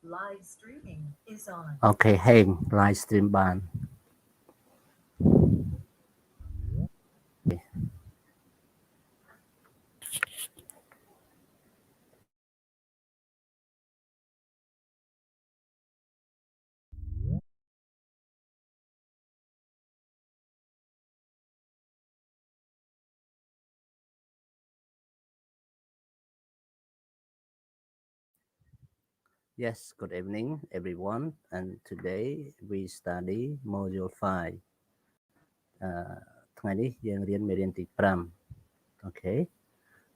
Live streaming is on. โอเคเฮงไลฟ์สตรีมบาน Yes, good evening, everyone. And today we study module 5. ថ្ងៃនេះយើងរៀនមេរៀនទី5 អូខេ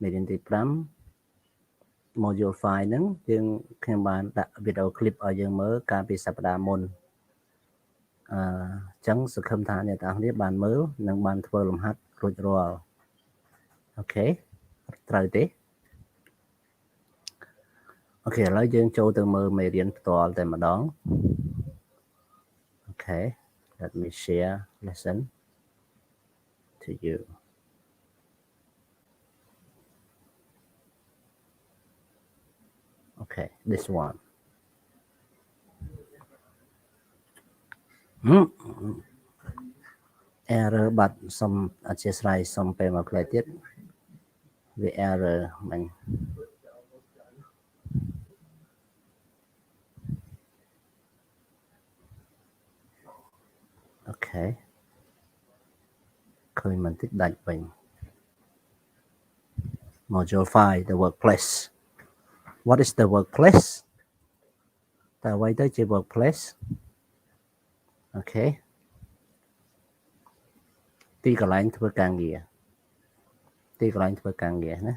មេរៀនទី5 module 5ហ្នឹងខ្ញុំបានដាក់វីដេអូ clip ឲ្យយើងមើលកាលពីសប្តាហ៍មុនអញ្ចឹងសង្ឃឹមថាអ្នកទាំងអស់គ្នាបានមើលនិងបានធ្វើលំហាត់រួចរាល់អូខេត្រូវទេអូខេឥឡូវយើងចូលទៅមើលមេរៀនផ្ទាល់តែម្ដងអូខេ let me share lesson to you okay this one error បាត់សុំអធិស្ឋានសុំពេលមកផ្លែទៀតវា error មិញអូខេឃើញមិនតិចដាច់វិញ module 5 the workplace what is the workplace តើអ្វីទៅជា workplace អូខេទីកន្លែងធ្វើការងារណា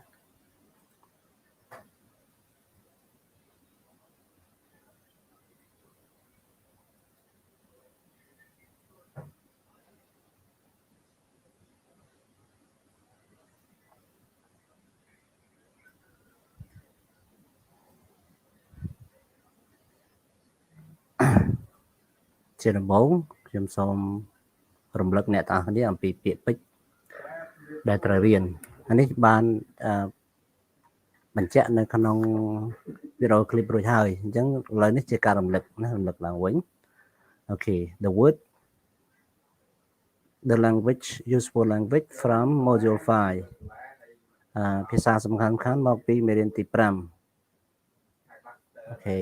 ជាដំបូងខ្ញុំសូមរំលឹកអ្នកទាំងអស់គ្នាអំពីពាក្យពេចន៍ដែលត្រូវរៀនអានេះបានបញ្ជាក់នៅក្នុងវីដេអូ clip រួចហើយអញ្ចឹងឥឡូវនេះជាការរំលឹកណារំលឹកឡើងវិញអូខេ the word the language useful language from module 5ភាសាសំខាន់ៗមកពីមេរៀនទី5អូខេ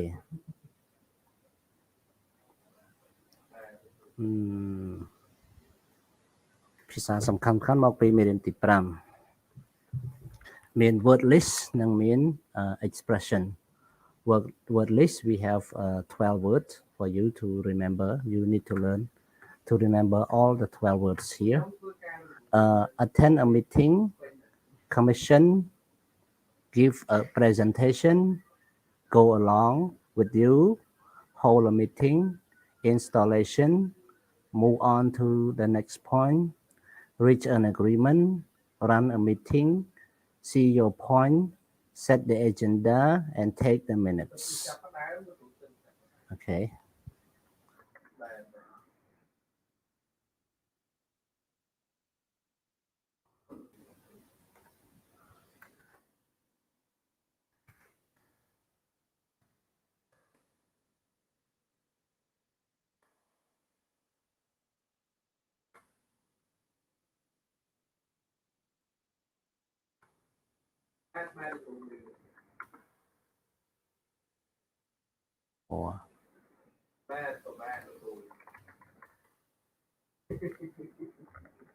ភាសាសំខាន់ៗមកពីមេរៀនទី5មាន word list និងមាន expression word list we have 12 words for you to remember you need to learn to remember all the 12 words here attend a meeting commission give a presentation go along with you hold a meeting installation move on to the next point reach an agreement run a meeting see your point set the agenda and take the minutes okay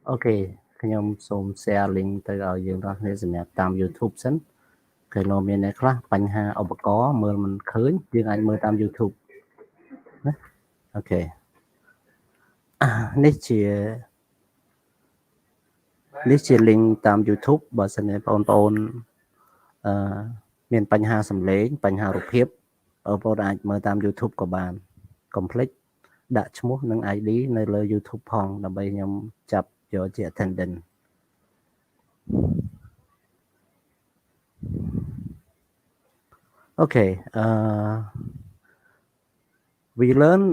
អូខេខ្ញុំសូម share link ទៅឲ្យយើងទាំងគ្នាសម្រាប់តាម YouTube សិនគេនៅមានអ្នកខ្លះបញ្ហាឧបករណ៍មើលមិនឃើញយើងអាចមើលតាម YouTube ណាអូខេនេះជា link តាម YouTube បើសិនជាបងប្អូនមានបញ្ហាសំឡេងបញ្ហារូបភាពបងប្អូនអាចមើលតាម YouTube ក៏បានកុំភ្លេចដាក់ឈ្មោះនិង ID នៅលើ YouTube ផងដើម្បីខ្ញុំចាប់យកជា attendance okay we learn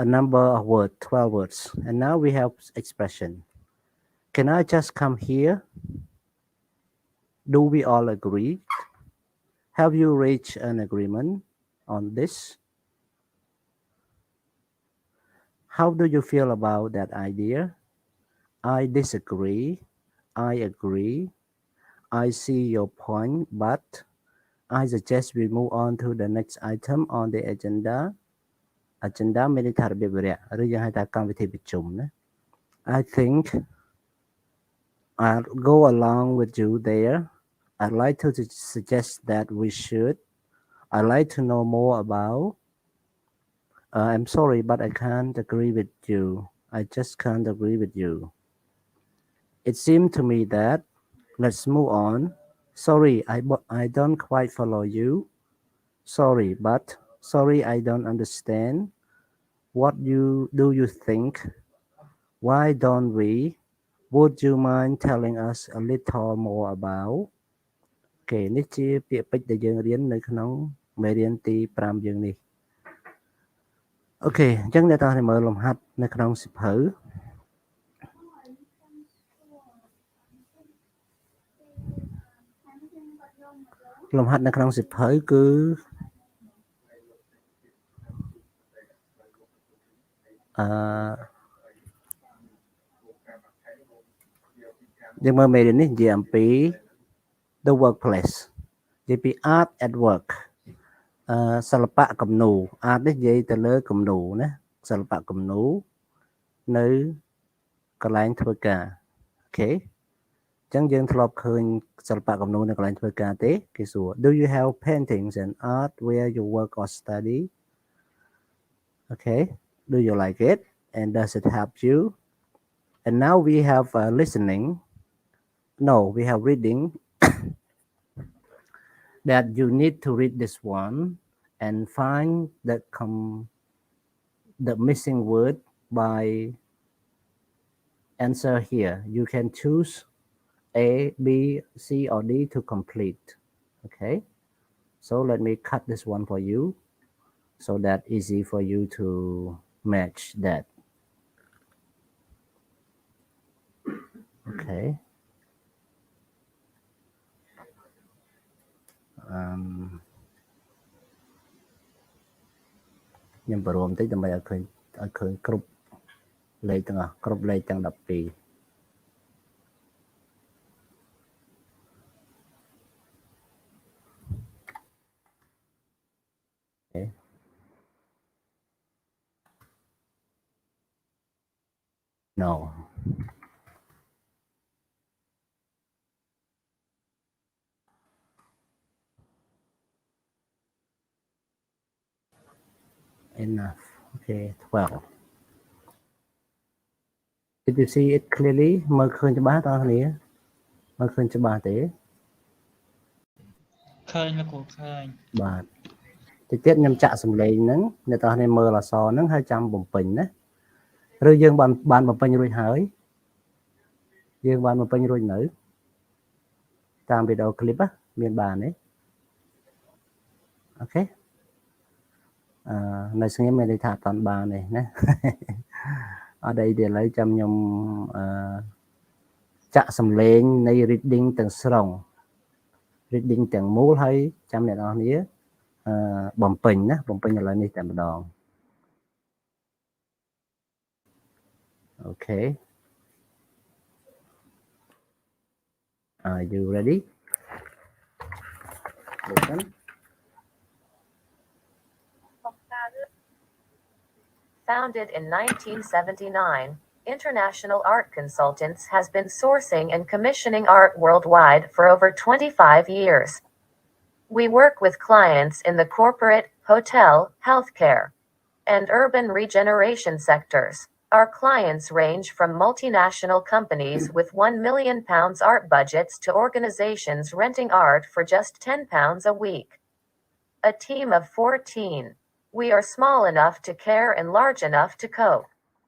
a number of words 12 words and now we have expression can I just come here do we all agree have you reached an agreement on this How do you feel about that idea? I disagree. I agree. I see your point, but I suggest we move on to the next item on the agenda. Agenda មានន័យថារបៀបវារៈឬយើងហៅថាកម្មវិធីប្រជុំណា I think I'll go along with you there. I'd like to suggest that we should. I'd like to know more about. I'm sorry, but I can't agree with you. I just can't agree with you. It seemed to me that. Let's move on. Sorry, I don't quite follow you. Sorry, but sorry, I don't understand. What do you think? Why don't we? Would you mind telling us a little more about? អូខេនេះជាពាក្យពេចន៍ដែលយើងរៀននៅក្នុងមេរៀនទី5យើងនេះអូខេអញ្ចឹងអ្នកទាំងអស់គ្នាមើលលំហាត់នៅក្នុងសៀវភៅលំហាត់នៅក្នុងសៀវភៅគឺយើងមើលមេរៀននេះនិយាយអំពី the workplace និយាយពី art at work សិល្បៈគំនូរ art នេះនិយាយទៅលើគំនូរណាសិល្បៈគំនូរនៅកន្លែងធ្វើការអូខេអញ្ចឹងយើងធ្លាប់ឃើញសិល្បៈគំនូរនៅកន្លែងធ្វើការទេគេសួរ Do you have paintings and art where you work or study? Okay, do you like it and does it help you? And now we have listening. No, we have reading. That you need to read this one and find the missing word by answer here. You can choose A, B, C, or D to complete. Okay, so let me cut this one for you so that easy for you to match that. Okay. ខ្ញុំបរមតិចដើម្បីឲ្យឃើញគ្រប់លេខទាំងអស់គ្រប់លេខទាំង12 Okay. No. Enough. Okay, 12. Did you see it clearly? មើលឃើញច្បាស់តើអ្នកមើលឃើញច្បាស់ទេឃើញលោកគ្រូឃើញបាទតិចទៀតខ្ញុំចាក់សំឡេងហ្នឹងអ្នកទាំងនេះមើលអក្សរហ្នឹងហើយចាំបំពេញណាឬយើងបានបំពេញរួចហើយយើងបានបំពេញរួចនៅតាមវីដេអូឃ្លីបមានបានទេអូខេនៅស្ងៀមមានន័យថាអត់តាន់បានទេណាអត់អីទេឥឡូវចាំខ្ញុំចាក់សំឡេងនៃ reading ទាំងស្រុង reading ទាំងមូលហើយចាំអ្នកនរគ្នាបំពេញណាបំពេញឥឡូវនេះតែម្ដងអូខេ Are you ready? Listen. Founded in 1979, International Art Consultants has been sourcing and commissioning art worldwide for over 25 years. We work with clients in the corporate, hotel, healthcare, and urban regeneration sectors. Our clients range from multinational companies with £1 million art budgets to organizations renting art for just £10 a week. A team of 14. We are small enough to care and large enough to cope.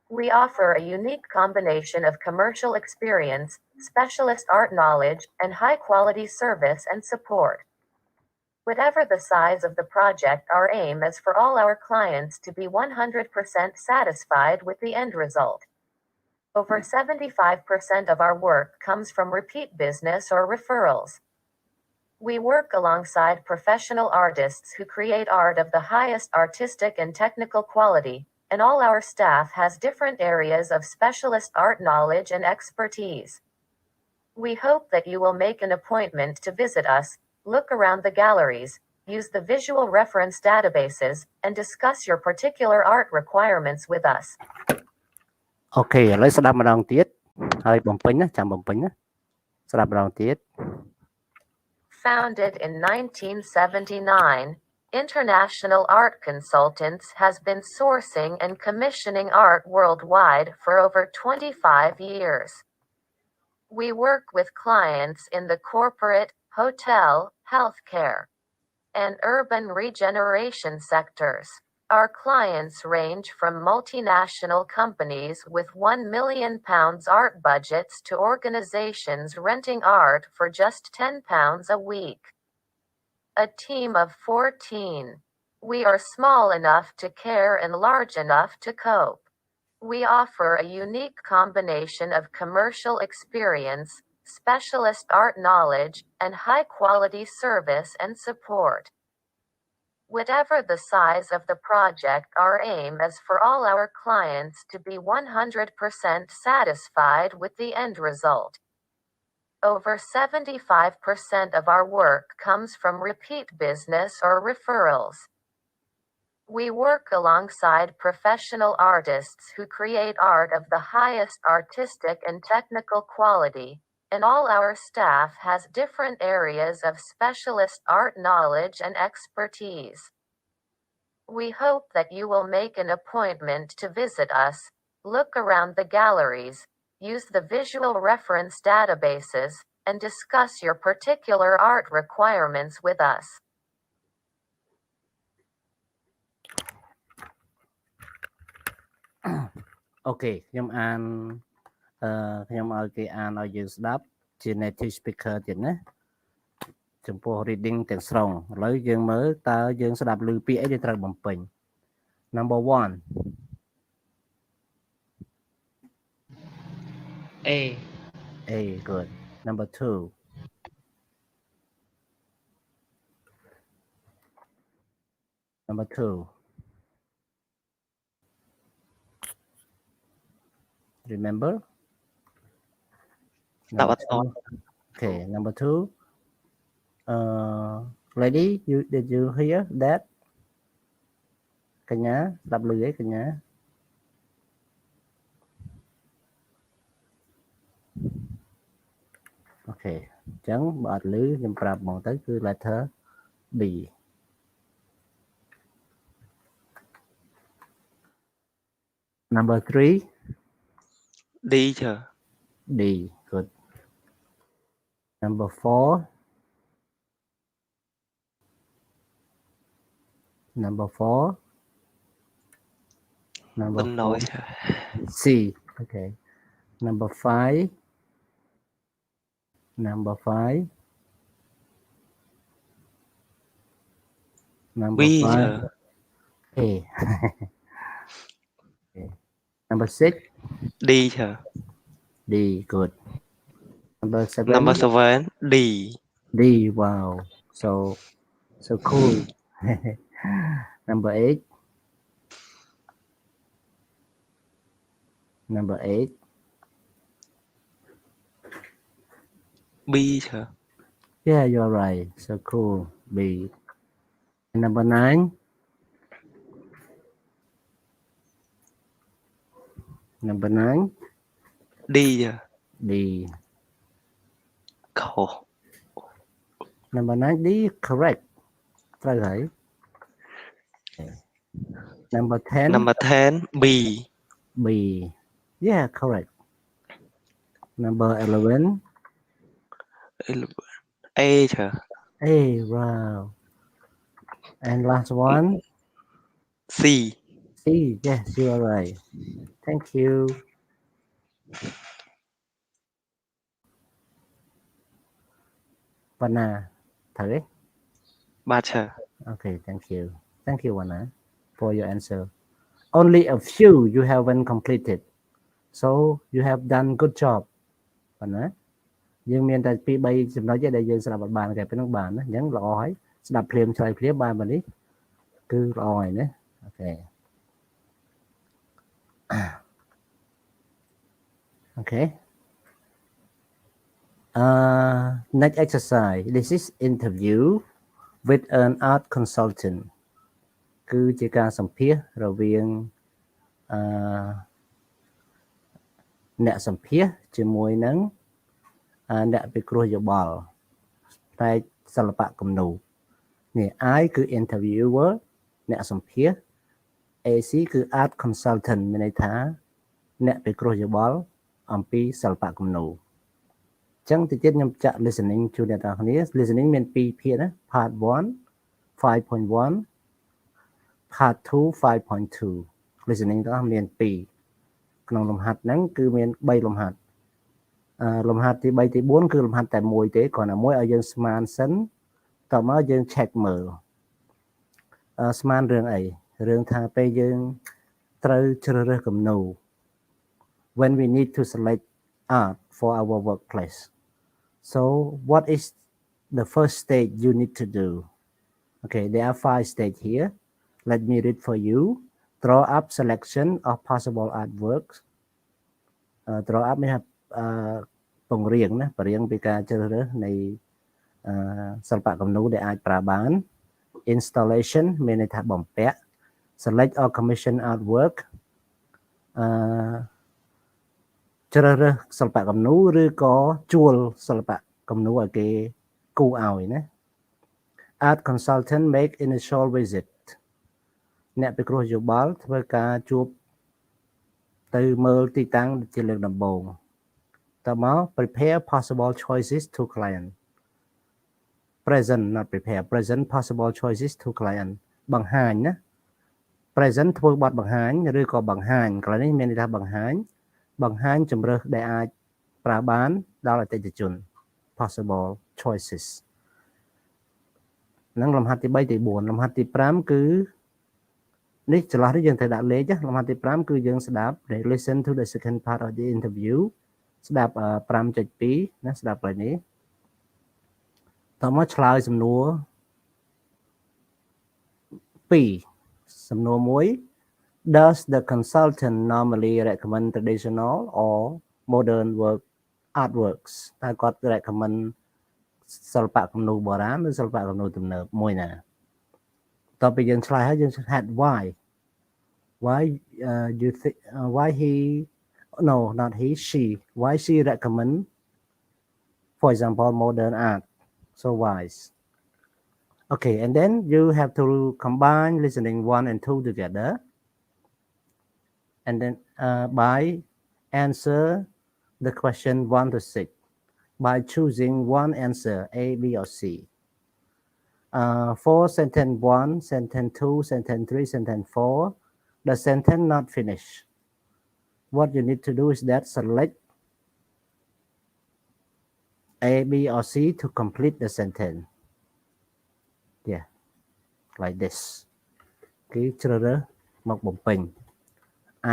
We offer a unique combination of commercial experience, specialist art knowledge, and high-quality service and support. Whatever the size of the project, our aim is for all our clients to be 100% satisfied with the end result. Over 75% of our work comes from repeat business or referrals. We work alongside professional artists who create art of the highest artistic and technical quality, and all our staff has different areas of specialist art knowledge and expertise. We hope that you will make an appointment to visit us, look around the galleries, use the visual reference databases, and discuss your particular art requirements with us. អូខេឥឡូវស្ដាប់ម្ដងទៀតហើយបំពេញណាចាំបំពេញណាស្ដាប់ម្ដងទៀត Founded in 1979, International Art Consultants has been sourcing and commissioning art worldwide for over 25 years. We work with clients in the corporate, hotel, healthcare, and urban regeneration sectors. Our clients range from multinational companies with £1 million art budgets to organizations renting art for just £10 a week. A team of 14. We are small enough to care and large enough to cope. We offer a unique combination of commercial experience, specialist art knowledge, and high-quality service and support. Whatever the size of the project, our aim is for all our clients to be 100% satisfied with the end result. Over 75% of our work comes from repeat business or referrals. We work alongside professional artists who create art of the highest artistic and technical quality, and all our staff has different areas of specialist art knowledge and expertise. We hope that you will make an appointment to visit us, look around the galleries, use the visual reference databases, and discuss your particular art requirements with us. អូខេខ្ញុំអានខ្ញុំឲ្យគេអានឲ្យយើងស្ដាប់ជា native speaker ទៀតណាចំពោះ reading ទាំងស្រុងឥឡូវយើងមើលតើយើងស្ដាប់ឮពាក្យអីដែលត្រូវបំពេញ Number 1 A good Number 2 Number 2 Remember Number 2 Okay Number 2 Lady did you hear that កញ្ញាស្ដាប់ឮអីកញ្ញាអូខេអញ្ចឹងបើអត់ឮខ្ញុំប្រាប់ហ្មងទៅគឺ letter B Number 3 D chưa? D good Number 4 Number 4 Number Bên 4 nội chưa? C okay Number 5 Number 5 Number B 5 chưa? A okay. Number 6 D chưa? D good Number 7 Number 7 D. D wow so cool Number 8 Number 8 B chưa? Yeah, you're right. So cool. B. And number 9. Number 9. D chưa? D. Khổ. Number 9. D. Correct.ត្រូវហើយ Number 10. Number 10 B. B. Yeah, correct. Number 11. A chưa? A. Wow. And last one. C. C. Yes, you are right. Thank you. Vana. Thử. Ba chưa? Okay, thank you. Thank you, Vana, for your answer. Only a few you haven't completed. So you have done good job. Vana. យើងមានតែ2 3ចំណុចទេដែលយើងស្ដាប់អត់បានតែប៉ុណ្្នឹងបានណាអញ្ចឹងល្អហើយស្ដាប់ភ្លាមឆ្លើយភ្លាមបានបែបនេះគឺល្អហើយណាអូខេ Okay. Next exercise. This is interview with an art consultant គឺជាការសម្ភាសន៍រវាងអ្នកសម្ភាសន៍ជាមួយនឹងអ្នកពិគ្រោះយោបល់ផ្នែកសិល្បៈគំនូរនេះ I គឺ interviewer អ្នកសម្ភាសន៍ AC គឺ art consultant មានន័យថាអ្នកពិគ្រោះយោបល់អំពីសិល្បៈគំនូរអញ្ចឹងតិចទៀតខ្ញុំចាក់ listening ជូនអ្នកទាំងគ្នា listening មាន2ភាគណា part 1 5.1 part 2 5.2 listening ទាំងអស់មាន2ក្នុងលំហាត់ហ្នឹងគឺមាន3លំហាត់លំហាត់ទី3ទី4គឺលំហាត់តែមួយទេគ្រាន់តែមួយឲ្យយើងស្មានសិនតមកយើង check មើលស្មានរឿងអីរឿងថាពេលយើងត្រូវជ្រើសរើសគំនូរ when we need to select art for our workplace so what is the first stage you need to do okay there are 5 stages here let me read for you draw up selection of possible artworks draw up មានពង្រៀងណាបរៀងពីការជ្រើសរើសនៃសិល្បៈគំនូរដែលអាចប្រើបាន installation មានន័យថាបំពាក់ select or commission artwork ជ្រើសរើសសិល្បៈគំនូរឬក៏ជួលសិល្បៈគំនូរឲ្យគេគូឲ្យណា art consultant make initial visit អ្នកពិគ្រោះយោបល់ធ្វើការជួបទៅមើលទីតាំងជាលើកដំបូងតមក prepare possible choices to client present not prepare present possible choices to client បង្ហាញណា present ធ្វើបទបង្ហាញឬក៏បង្ហាញកន្លែងនេះមានន័យថាបង្ហាញជម្រើសដែលអាចប្រើបានដល់អតិថិជន possible choices ហ្នឹងលំហាត់ទី3ទី4លំហាត់ទី5គឺនេះចន្លោះនេះយើងត្រូវដាក់លេខលំហាត់ទី5គឺយើងស្ដាប់ listen to the second part of the interview ស្ដាប់ 5.2 ណាស្ដាប់ហើយនេះតមកឆ្លើយសំណួរ2សំណួរ1 Does the consultant normally recommend traditional or modern artworks តើគាត់ recommend សិល្បៈគំនូរបុរាណឬសិល្បៈគំនូរទំនើបមួយណាតទៅយើងឆ្លើយហើយយើង had why you think why he no not he she why she recommend for example modern art so wise okay and then you have to combine listening 1 and 2 together and then by answer the question 1 to 6 by choosing one answer A B or C for sentence 1 sentence 2 sentence 3 sentence 4 the sentence not finished what you need to do is that select A B or C to complete the sentence yeah like this គឺជ្រើសរើសមកបំពេញ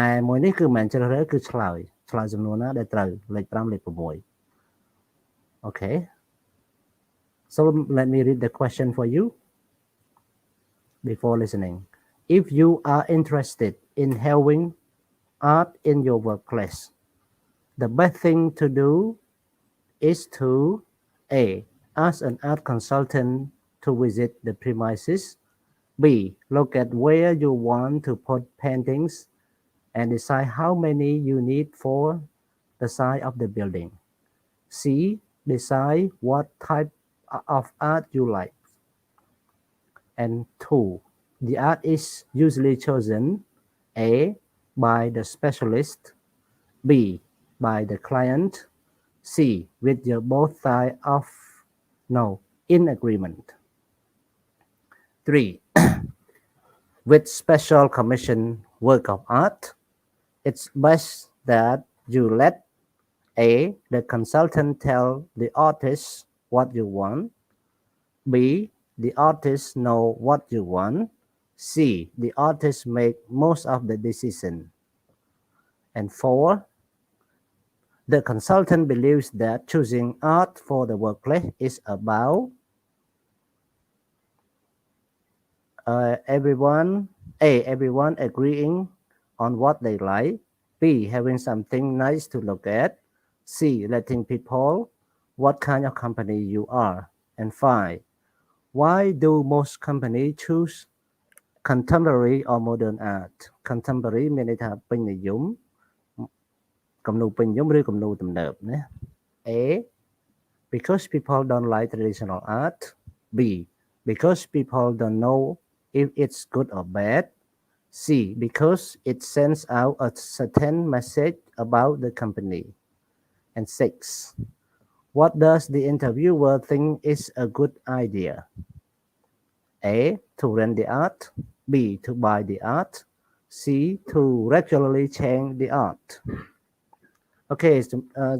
ឯមួយនេះគឺមិនមែនជ្រើសរើសគឺឆ្លើយសំណួរណាដែលត្រូវលេខ5លេខ6 okay so let me read the question for you before listening if you are interested in having art in your workplace the best thing to do is to A ask an art consultant to visit the premises B look at where you want to put paintings and decide how many you need for the size of the building C decide what type of art you like and 2 the art is usually chosen A by the specialist B by the client C with your both sides of no in agreement 3 with special commission work of art it's best that you let A the consultant tell the artist what you want B the artist know what you want C the artist make most of the decision and 4 the consultant believes that choosing art for the workplace is about everyone agreeing on what they like B. Having something nice to look at. C. Letting people what kind of company you are. And 5. Why do most companies choose contemporary or modern art? Contemporary មានន័យថាពេញនិយមគំនូរពេញនិយមឬគំនូរទំនើបណា A. Because people don't like traditional art. B. Because people don't know if it's good or bad. C. Because it sends out a certain message about the company. And 6. What does the interviewer think is a good idea? A. To rent the art. B. To buy the art. C. To regularly change the art. អូខេ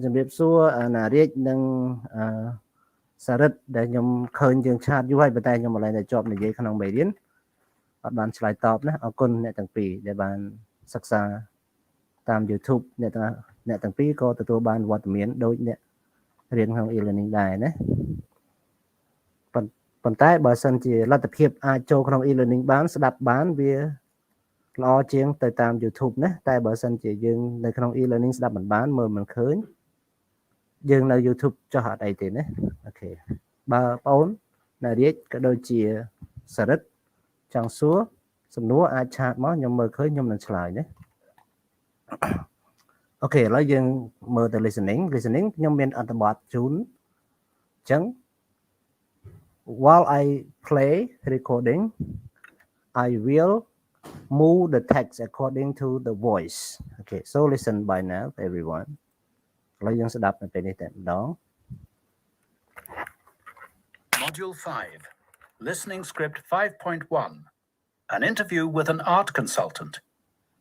ជំរាបសួរណារាជនិងសារ៉ិតដែលខ្ញុំឃើញយើងឆាតយូរហើយប៉ុន្តែខ្ញុំមកឡើងតែជាប់និយាយក្នុងមេរៀនអត់បានឆ្លើយតបណាអរគុណអ្នកទាំងពីរដែលបានសិក្សាតាម YouTube អ្នកទាំងពីរក៏ទទួលបានវត្តមានដូចអ្នករៀនក្នុង e-learning ដែរណាប៉ុន្តែបើសិនជាលទ្ធភាពអាចចូលក្នុង e-learning បានស្ដាប់បានវាល្អជាងទៅតាម YouTube ណាតែបើសិនជាយើងនៅក្នុង e-learning ស្ដាប់មិនបានមើលមិនឃើញយើងនៅ YouTube ចុះអត់អីទេណាអូខេបើបងអូនណារាជក៏ដូចជាសារ៉ិតចង់សួរសំណួរអាចឆាតមកខ្ញុំមើលឃើញខ្ញុំនឹងឆ្លើយណាអូខេឥឡូវយើងមើលទៅ listening ខ្ញុំមានអត្ថបទជូនអញ្ចឹង while I play recording I will move the text according to the voice. Okay, so listen by now, everyone. ឥឡូវយើងស្ដាប់នៅពេលនេះតែម្ដង Module 5, Listening Script 5.1, An Interview with an Art Consultant.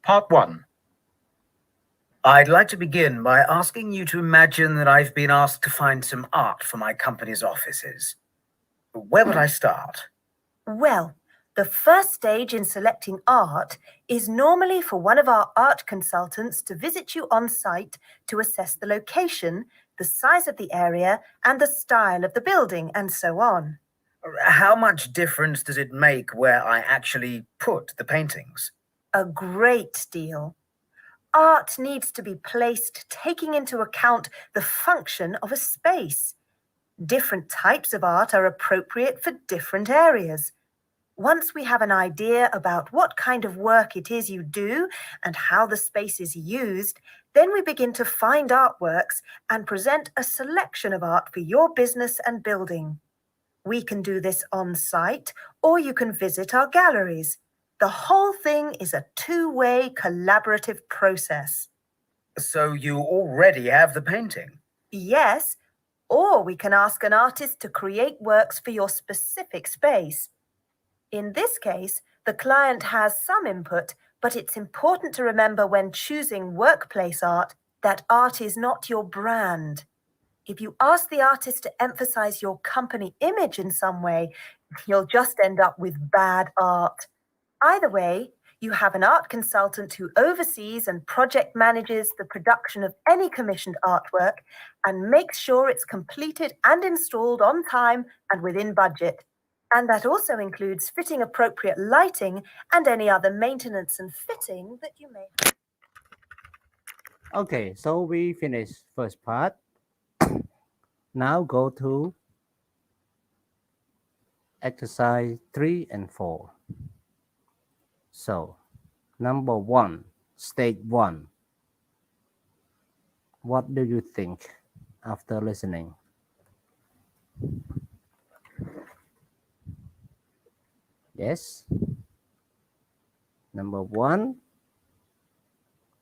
Part 1. I'd like to begin by asking you to imagine that I've been asked to find some art for my company's offices. Where would I start? Well, the first stage in selecting art is normally for one of our art consultants to visit you on site to assess the location, the size of the area, and the style of the building, and so on. How much difference does it make where I actually put the paintings? A great deal. Art needs to be placed taking into account the function of a space. Different types of art are appropriate for different areas. Once we have an idea about what kind of work it is you do and how the space is used, then we begin to find artworks and present a selection of art for your business and building. We can do this on site, or you can visit our galleries. The whole thing is a two-way collaborative process. So you already have the painting? Yes, or we can ask an artist to create works for your specific space. In this case, the client has some input, but it's important to remember when choosing workplace art that art is not your brand. If you ask the artist to emphasize your company image in some way, you'll just end up with bad art. Either way, you have an art consultant who oversees and project manages the production of any commissioned artwork and makes sure it's completed and installed on time and within budget. And that also includes fitting appropriate lighting and any other maintenance and fitting that you may. Okay, so we finish first part. Now go to exercise 3 and 4. So, number 1, stage 1. What do you think after listening? Yes. Number 1,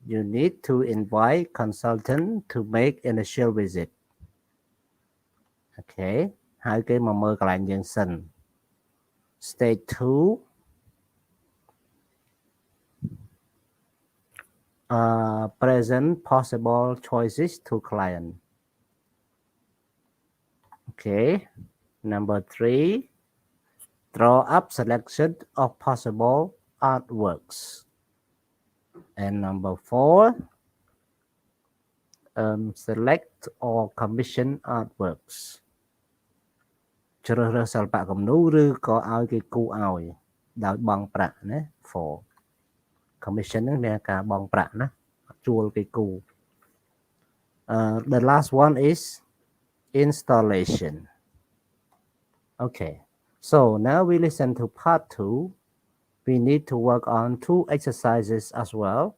you need to invite consultant to make initial visit. Okay. ហើយគេមកមើលកន្លែងយើងសិន Stage 2, present possible choices to client. Okay. Number 3, draw up selection of possible artworks. And number 4, select or commission artworks. ជ្រើសរើសសិល្បៈគំនូរឬក៏ឲ្យគេគូឲ្យដោយបង់ប្រាក់ណា for commission ហ្នឹងមានការបង់ប្រាក់ណា ជួលគេគូ The last one is installation. Okay, so now we listen to part 2. We need to work on 2 exercises as well,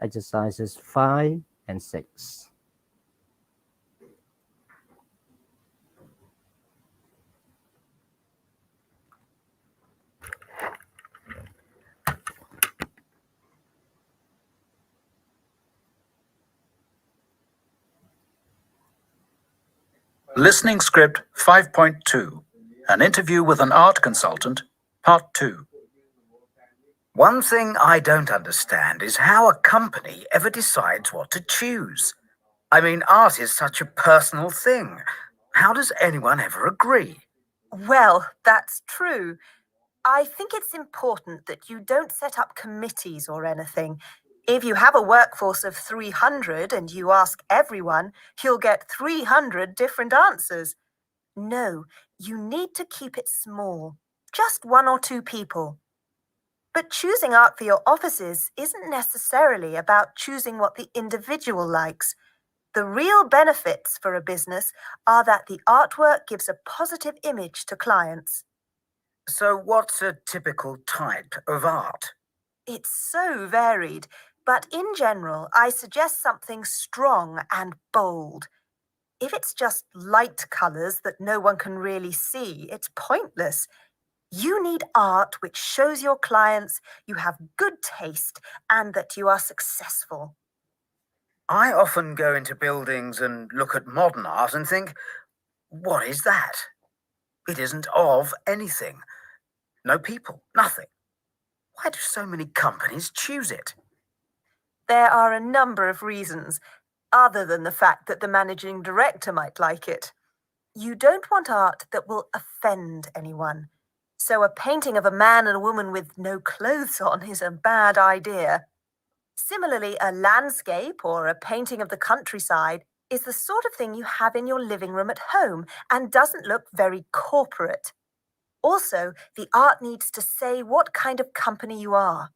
exercises 5 and 6. Listening script 5.2. An interview with an art consultant, part 2. One thing I don't understand is how a company ever decides what to choose. I mean, art is such a personal thing. How does anyone ever agree? Well, that's true. I think it's important that you don't set up committees or anything. If you have a workforce of 300 and you ask everyone, you'll get 300 different answers. No, you need to keep it small, just 1 or 2 people. But choosing art for your offices isn't necessarily about choosing what the individual likes. The real benefits for a business are that the artwork gives a positive image to clients. So, what's a typical type of art? It's so varied, but in general, I suggest something strong and bold. If it's just light colours that no one can really see, it's pointless. You need art which shows your clients you have good taste and that you are successful. I often go into buildings and look at modern art and think, what is that? It isn't of anything. No people, nothing. Why do so many companies choose it? There are a number of reasons, other than the fact that the managing director might like it. You don't want art that will offend anyone. So a painting of a man and a woman with no clothes on is a bad idea. Similarly, a landscape or a painting of the countryside is the sort of thing you have in your living room at home and doesn't look very corporate. Also, the art needs to say what kind of company you are.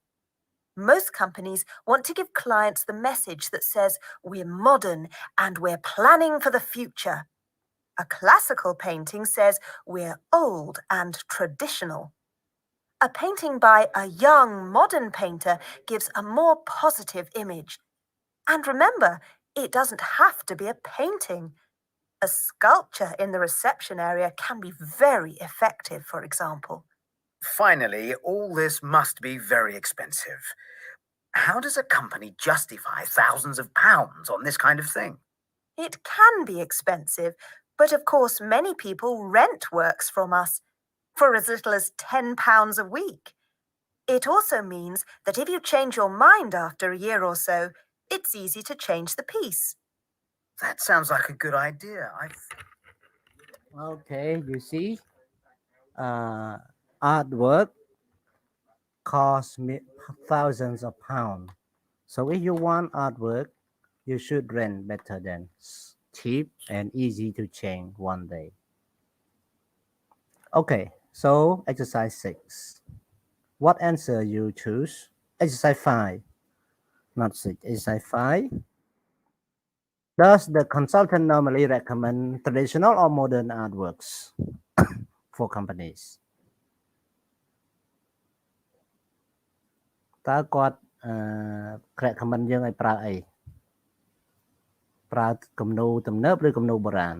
Most companies want to give clients the message that says, we're modern and we're planning for the future. A classical painting says, we're old and traditional. A painting by a young, modern painter gives a more positive image. And remember, it doesn't have to be a painting. A sculpture in the reception area can be very effective, for example. Finally, all this must be very expensive. How does a company justify thousands of pounds on this kind of thing? It can be expensive, but of course many people rent works from us for as little as £10 a week. It also means that if you change your mind after a year or so, it's easy to change the piece. That sounds like a good idea. Okay, you see, artwork costs me thousands of pounds. So if you want artwork, you should rent better than cheap and easy to change one day. Okay, so exercise 6. What answer you choose? Exercise 5, not 6. Exercise 5. Does the consultant normally recommend traditional or modern artworks for companies? តើគាត់ recommend យើងឲ្យប្រើអី ប្រើគំនូរទំនើបឬគំនូរបុរាណ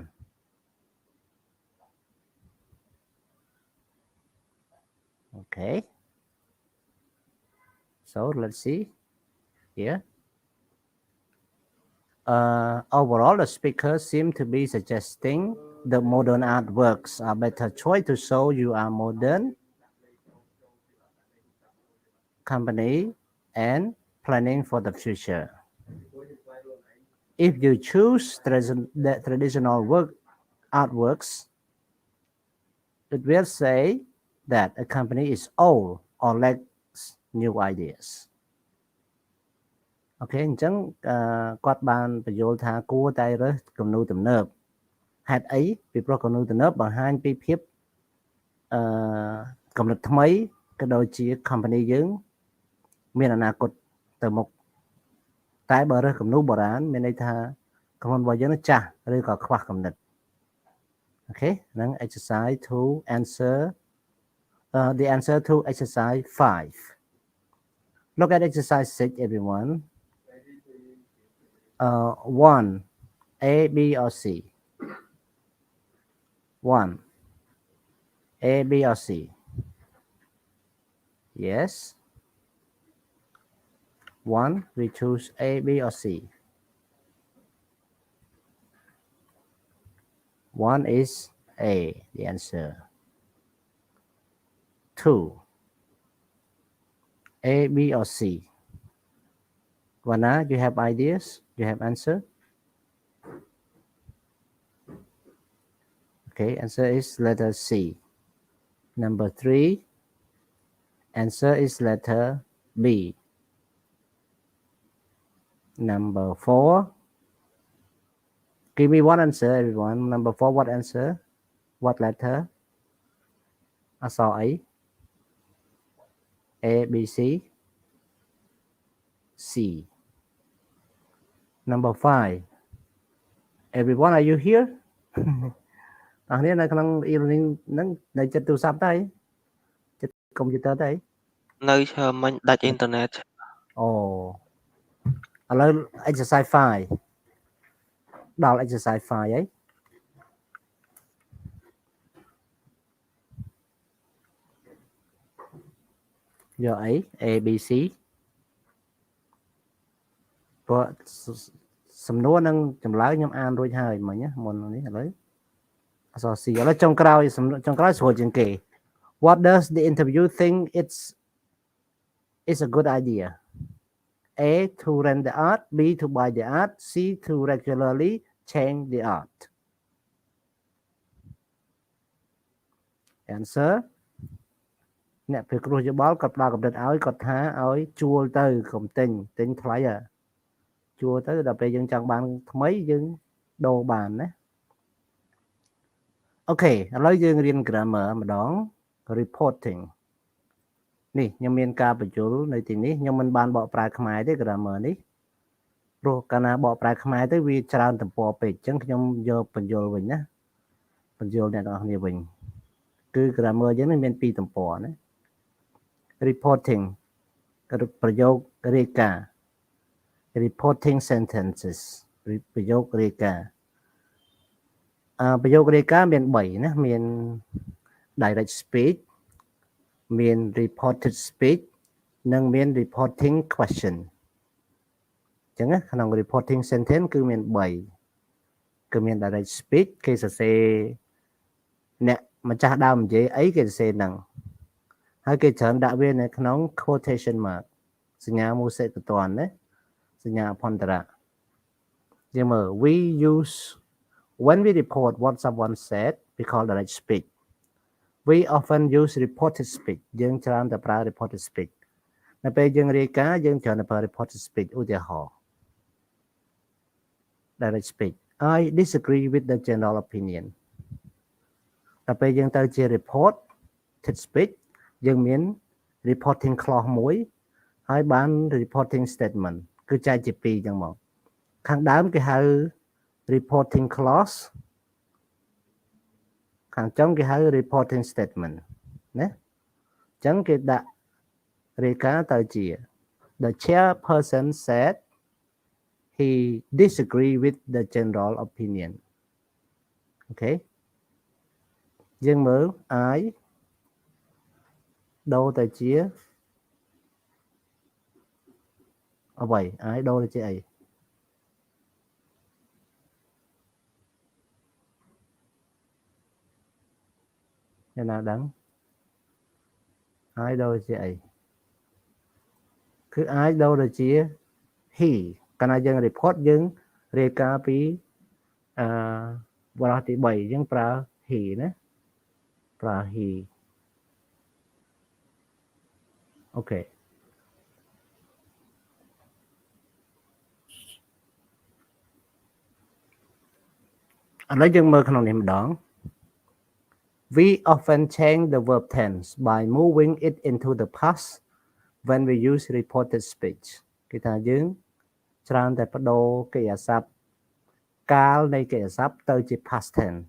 Okay, so let's see here. Overall, the speakers seem to be suggesting the modern artworks are better choice to show you are modern company and planning for the future. If you choose the traditional artworks, it will say that a company is old or lacks new ideas. Okay, អញ្ចឹងគាត់បានបញ្យល់ថាគួរតែរើសគំនូរទំនើបហេតុអីពីព្រោះគំនូរទំនើបបង្ហាញពីភាពកំណត់ថ្មីក៏ដូចជា company យើងមានអនាគតទៅមុខ តែបើរើសគំនូបុរាណមានន័យថាកំណត់របស់យើងនោះចាស់ឬក៏ខ្វះគំនិត Okay ហ្នឹង exercise to answer the answer to exercise 5 look at exercise 6 everyone 1 A B or C 1 A B or C yes 1 we choose A B or C 1 is A, the answer. 2. A, B, or C? Vana, you have ideas? You have answer? Okay, answer is letter C. Number 3. Answer is letter B. Number 4. Give me one answer, everyone. Number 4, what answer? What letter? I saw A, B, C. C. Number 5. Everyone, are you here? អស់គ្នានៅក្នុង e-learning ហ្នឹងនៅចិត្តទូរស័ព្ទទេចិត្ត computer ទេ នៅឈើមិញដាច់អ៊ីនធឺណិត អូឥឡូវ exercise 5ដល់ exercise 5ហើយយកអី A B C ព្រោះសំណួរនឹងចម្លើយខ្ញុំអានរួចហើយមិញណាមុននេះឥឡូវអក្សរ C ឥឡូវចុងក្រោយស្រួលជាងគេ What does the interview think it's a good idea A to rent the art B to buy the art C to regularly change the art Answer អ្នកពិគ្រោះយោបល់គាត់ផ្ដល់កម្រិតឲ្យគាត់ថាឲ្យជួលទៅកុំទិញថ្លៃជួលទៅដល់ពេលយើងចង់បានថ្មីយើងដូរបានណាអូខេឥឡូវយើងរៀន grammar ម្ដង reporting នេះខ្ញុំមានការបញ្យល់នៅទីនេះខ្ញុំមិនបានបកប្រែខ្មែរទេ grammar នេះព្រោះកាលណាបកប្រែខ្មែរទៅវាច្រើនទំព័រពេកអញ្ចឹងខ្ញុំយកបញ្យល់វិញណាបញ្យល់អ្នកទាំងអស់គ្នាវិញគឺ grammar យើងនេះមាន2ទំព័រណា reporting ប្រយោគរាយការណ៍ reporting sentences ប្រយោគរាយការណ៍ប្រយោគរាយការណ៍មាន3ណាមាន direct speech មាន reported speech និងមាន reporting question អញ្ចឹងណាក្នុង reporting sentence គឺមាន3គឺមាន direct speech គេសរសេរអ្នកម្ចាស់ដើមនិយាយអីគេសរសេរហ្នឹងហើយគេច្រើនដាក់វានៅក្នុង quotation mark សញ្ញាមូសេកតនណាសញ្ញាអភន្តរៈយើងមើល when we report what someone said we call direct speech we often use reported speech យើងច្រើនតែប្រើ reported speech នៅពេលយើងរាយការណ៍យើងច្រើនតែប្រើ reported speech ឧទាហរណ៍ direct speech I disagree with the general opinion ដល់ពេលយើងទៅជា reported speech យើងមាន reporting clause មួយហើយបាន reporting statement គឺចែកជា2អញ្ចឹងមកខាងដើមគេហៅ reporting clause ខាងចុងគេហៅ reporting statement ណាអញ្ចឹងគេដាក់រាយការណ៍ទៅជា the chairperson said he disagree with the general opinion okay យើងមើល I ដូរទៅជាអ្វី I ដូរទៅជាអីអ្នកណាដឹង I ដូរទៅជាអីគឺ I ដូរទៅជា he កាលណាយើង report យើងរាយការណ៍ពីវរៈទី3យើងប្រើ he ណាប្រើ he អូខេឥឡូវយើងមើលក្នុងនេះម្ដង We often change the verb tense by moving it into the past when we use reported speech គេថាយើង ច្រើនតែបដូរកិរិយាសព្ទកាលនៃកិរិយាសព្ទទៅជា past tense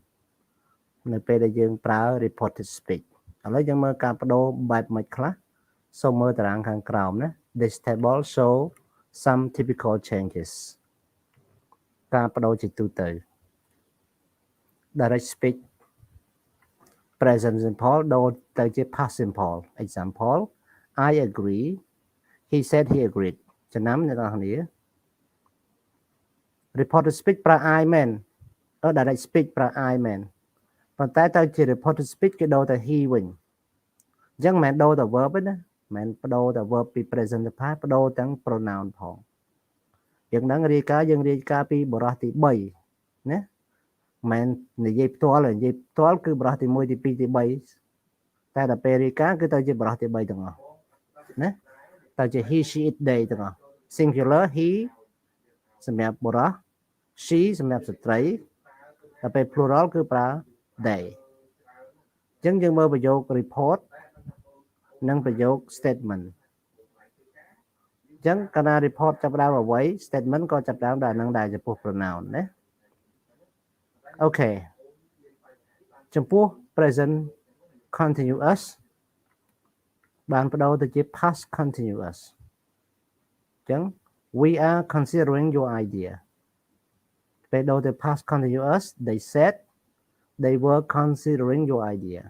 នៅពេលដែលយើងប្រើ reported speech ឥឡូវយើងមើលការបដូរបែបមិនខ្លះសូមមើលតារាងខាងក្រោមណា This table show some typical changes ការបដូរជាទូទៅ direct speech present simple ដូរទៅជា past simple example I agree he said he agreed ចំណាំអ្នកនរគ្នា reported speech ប្រើ I មែនdirect speech ប្រើ I មែនប៉ុន្តែទៅជា reported speech គេដូរទៅ he វិញអញ្ចឹងមិនមែនដូរតែ verb ទេណាមិនមែនបដូរតែ verb ពី present ទៅ past បដូរទាំង pronoun ផងយើងនឹងរាយការណ៍យើងរាយការណ៍ពីបរិះទី3ណាមិននិយាយផ្ទាល់គឺបរិះទី1ទី2ទី3តែដល់ពេលរាយការណ៍គឺទៅជាបរិះទី3ទាំងអស់ណាទៅជា he she it they ទាំងអស់ singular he សម្រាប់បុរស she សម្រាប់ស្ត្រីដល់ពេល plural គឺប្រើ they អញ្ចឹងយើងមើលប្រយោគ report និងប្រយោគ statement អញ្ចឹងកាលណា report ចាប់ផ្ដើមអ្វី statement ក៏ចាប់ផ្ដើមដល់នឹងដែរចំពោះ pronoun ណាអូខេចំពោះ present continuous បានបដូរទៅជា past continuous អញ្ចឹង we are considering your idea ពេលដូរទៅ past continuous they said they were considering your idea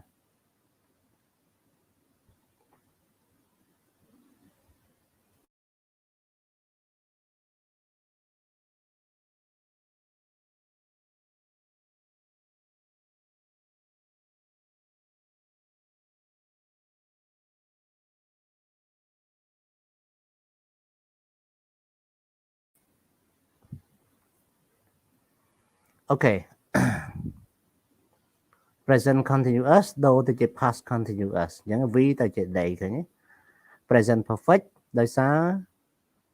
Okay. Present continuous ដូរទៅជា past continuous អញ្ចឹង we ទៅជា they ឃើញទេ Present perfect ដោយសារ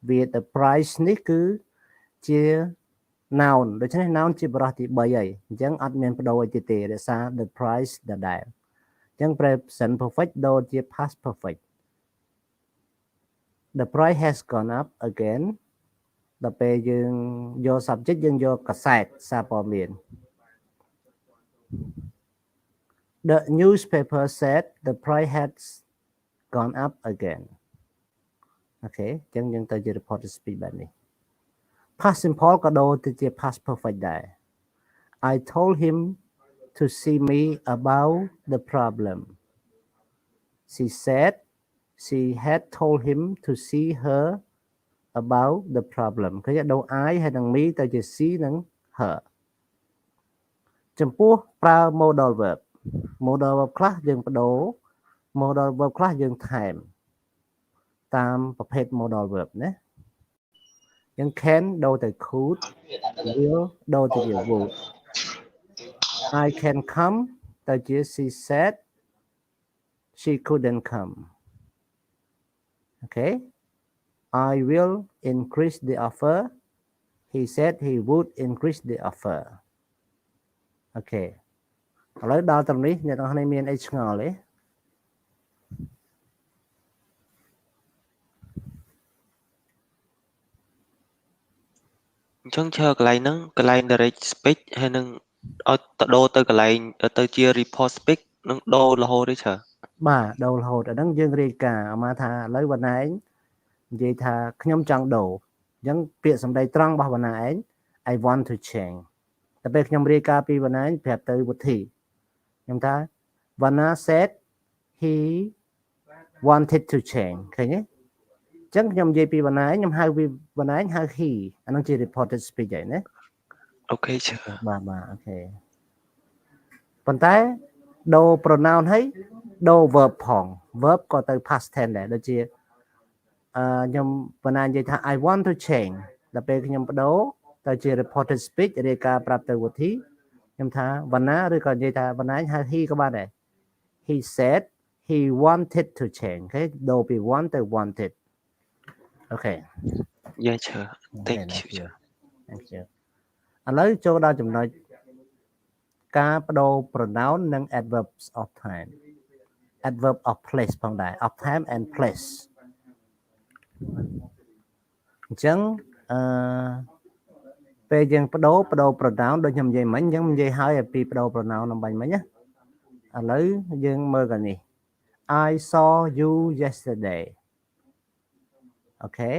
វាទៅ price នេះគឺជា noun ដូច្នេះ noun ជាបរិះទី3ហើយអញ្ចឹងអត់មានបដូរអីទៀតទេដោយសារ the price ដដែលអញ្ចឹង present perfect ដូរជា past perfect The price has gone up again ដល់ពេលយើងយក subject យើងយកកាសែតសារព័ត៌មាន The newspaper said the price has gone up again អូខេអញ្ចឹងយើងទៅជា reported speech បែបនេះ Past simple ក៏ដូរទៅជា past perfect ដែរ I told him to see me about the problem She said she had told him to see her about the problem ឃើញដូរ I ហើយនឹង me ទៅជា she និង her ចំពោះប្រើ modal verb ខ្លះយើងបដូរ modal verb ខ្លះយើងថែមតាមប្រភេទ modal verb ណាយើង can ដូរទៅ could will ដូរទៅជា would I can come ទៅជា she said she couldn't come okay I will increase the offer he said he would increase the offer okay ឥឡូវដល់ត្រឹមនេះអ្នកនរគ្នាមានអីឆ្ងល់ទេអញ្ចឹងឈើកន្លែងហ្នឹងកន្លែង direct speech ហើយនឹងឲ្យទៅដូរទៅកន្លែងទៅជា report speech នឹងដូររហូតទេឈើបាទដូររហូតអាហ្នឹងយើងរាយការណ៍អាមកថាឥឡូវវណ្ណាឯងនិយាយថាខ្ញុំចង់ដូរអញ្ចឹងពាក្យសម្ដីត្រង់របស់វណ្ណាឯង I want to change តែពេលខ្ញុំរាយការណ៍ពីវណ្ណាឯងប្រាប់ទៅវុធីខ្ញុំថាវណ្ណា said he wanted to change ឃើញទេអញ្ចឹងខ្ញុំនិយាយពីវណ្ណាឯងខ្ញុំហៅពីវណ្ណាឯងហៅ he អាហ្នឹងជា reported speech ហើយណាអូខេឈើបាទអូខេប៉ុន្តែដូរ pronoun ហើយដូរ verb ផង verb ក៏ទៅ past tense ដែរដូចជាខ្ញុំបណ្ណានិយាយថា I want to change ដល់ពេលខ្ញុំបដូរទៅជា reported speech រាយការណ៍ប្រាប់ទៅវុធីខ្ញុំថាវណ្ណាឬក៏និយាយថាវណ្ណាហៅ he ក៏បានដែរ he said he wanted to change អូខេដូរពី want ទៅ wanted អូខេ Yeah ឈើ thank you ឥឡូវចូលដល់ចំណុចការបដូរ pronoun និង adverbs of time adverb of place ផងដែរ of time and place អញ្ចឹង ពេលយើងបដូរ pronoun ដូចខ្ញុំនិយាយមិញអញ្ចឹងនិយាយហើយពីបដូរ pronoun នឹងបាញ់មិញណាឥឡូវយើងមើលកនេះ I saw you yesterday អូខេ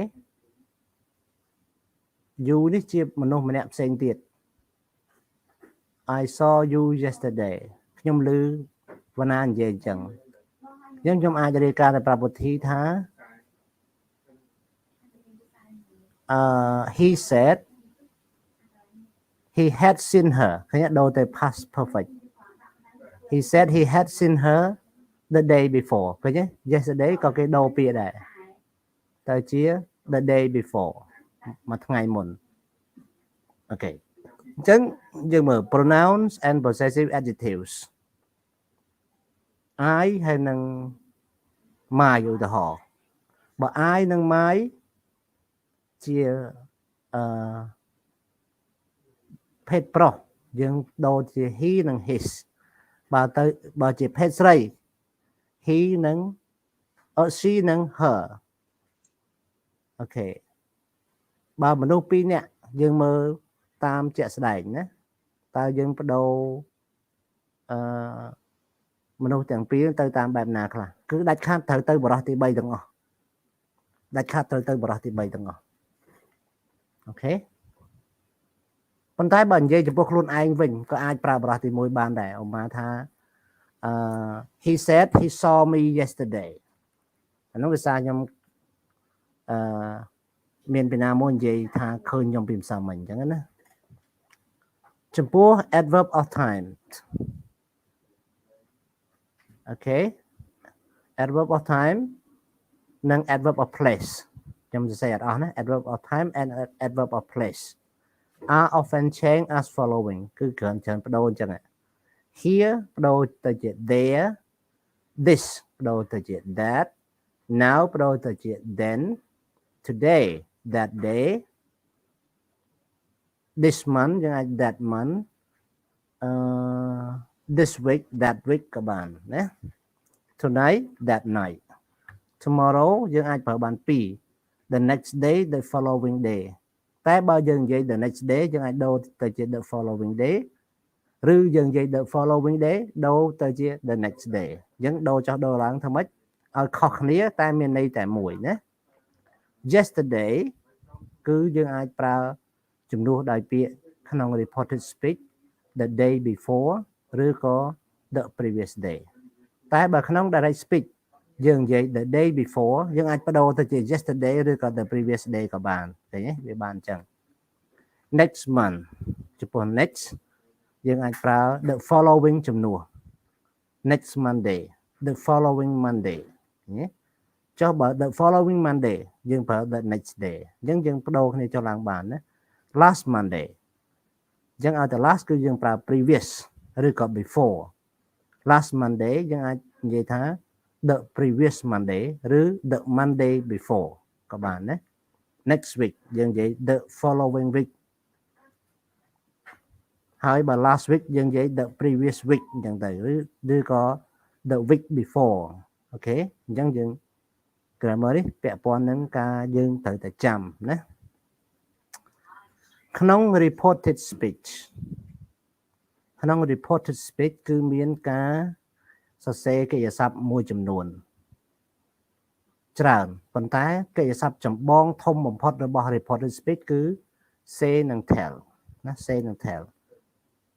you នេះជាមនុស្សម្នាក់ផ្សេងទៀត I saw you yesterday ខ្ញុំឮវណ្ណានិយាយអញ្ចឹងខ្ញុំអាចរាយការណ៍ទៅប្រាប់ពុទ្ធីថាhe said he had seen her ឃើញដូរទៅ past perfect he said he had seen her the day before ឃើញទេ yesterday ក៏គេដូរពាក្យដែរទៅជា the day before មួយថ្ងៃមុនអូខេអញ្ចឹងយើងមើល pronouns and possessive adjectives I ហើយនឹង my ឧទាហរណ៍បើ I និង my ជាភេទប្រុសយើងដូរជា he និង his បើជាភេទស្រី he និង she និង her អូខេបើមនុស្សពីរនាក់យើងមើលតាមជាក់ស្ដែងណាតើយើងបដូរមនុស្សទាំងពីរទៅតាមបែបណាខ្លះគឺដាច់ខាតត្រូវទៅបរិះទី3ទាំងអស់ដាច់ខាតត្រូវទៅបរិះទី3ទាំងអស់អូខេប៉ុន្តែបើនិយាយចំពោះខ្លួនឯងវិញក៏អាចប្រើបរិះទី1បានដែរឧបមាថាhe said he saw me yesterday អានោះវាសារខ្ញុំមានពីណាមួយនិយាយថាឃើញខ្ញុំពីម្សិលមិញអញ្ចឹងណាចំពោះ adverb of time អូខេ adverb of time និង adverb of place ខ្ញុំសរសេរអត់អស់ណា adverb of time and adverb of place are often changed as following គឺច្រើនបដូរអញ្ចឹង here បដូរទៅជា there this បដូរទៅជា that now បដូរទៅជា then today that day this month យើងអាច that month this week that week ក៏បានណា tonight that night tomorrow យើងអាចប្រើបាន2 the next day the following day តែបើយើងនិយាយ the next day យើងអាចដូរទៅជា the following day ឬយើងនិយាយ the following day ដូរទៅជា the next day អញ្ចឹងដូរចុះដូរឡើងធ្វើម៉េចឲ្យខុសគ្នាតែមានន័យតែមួយណា yesterday គឺយើងអាចប្រើជំនួសដោយពាក្យក្នុង reported speech the day before ឬក៏ the previous day តែបើក្នុង direct speech យើងនិយាយ the day before យើងអាចបដូរទៅជា yesterday ឬក៏ the previous day ក៏បានឃើញទេវាបានអញ្ចឹង next month ចំពោះ next យើងអាចប្រើ the following ជំនួស next Monday the following Monday ណាចុះបើ the following Monday យើងប្រើ the next day អញ្ចឹងយើងបដូរគ្នាចុះឡើងបានណា last Monday អញ្ចឹងឲ្យតែ last គឺយើងប្រើ previous ឬក៏ before last Monday យើងអាចនិយាយថា the previous Monday ឬ the Monday before ក៏បានណា next week យើងនិយាយ the following week ហើយបើ last week យើងនិយាយ the previous week អញ្ចឹងទៅឬក៏ the week before អូខេអញ្ចឹងយើង grammar នេះពាក់ព័ន្ធនឹងការយើងត្រូវតែចាំណាក្នុង reported speech គឺមានការសរសេរកិរិយាសព្ទមួយចំនួនច្រើនប៉ុន្តែកិរិយាសព្ទចម្បងធំបំផុតរបស់ reported speech គឺ say និង tell ណា say និង tell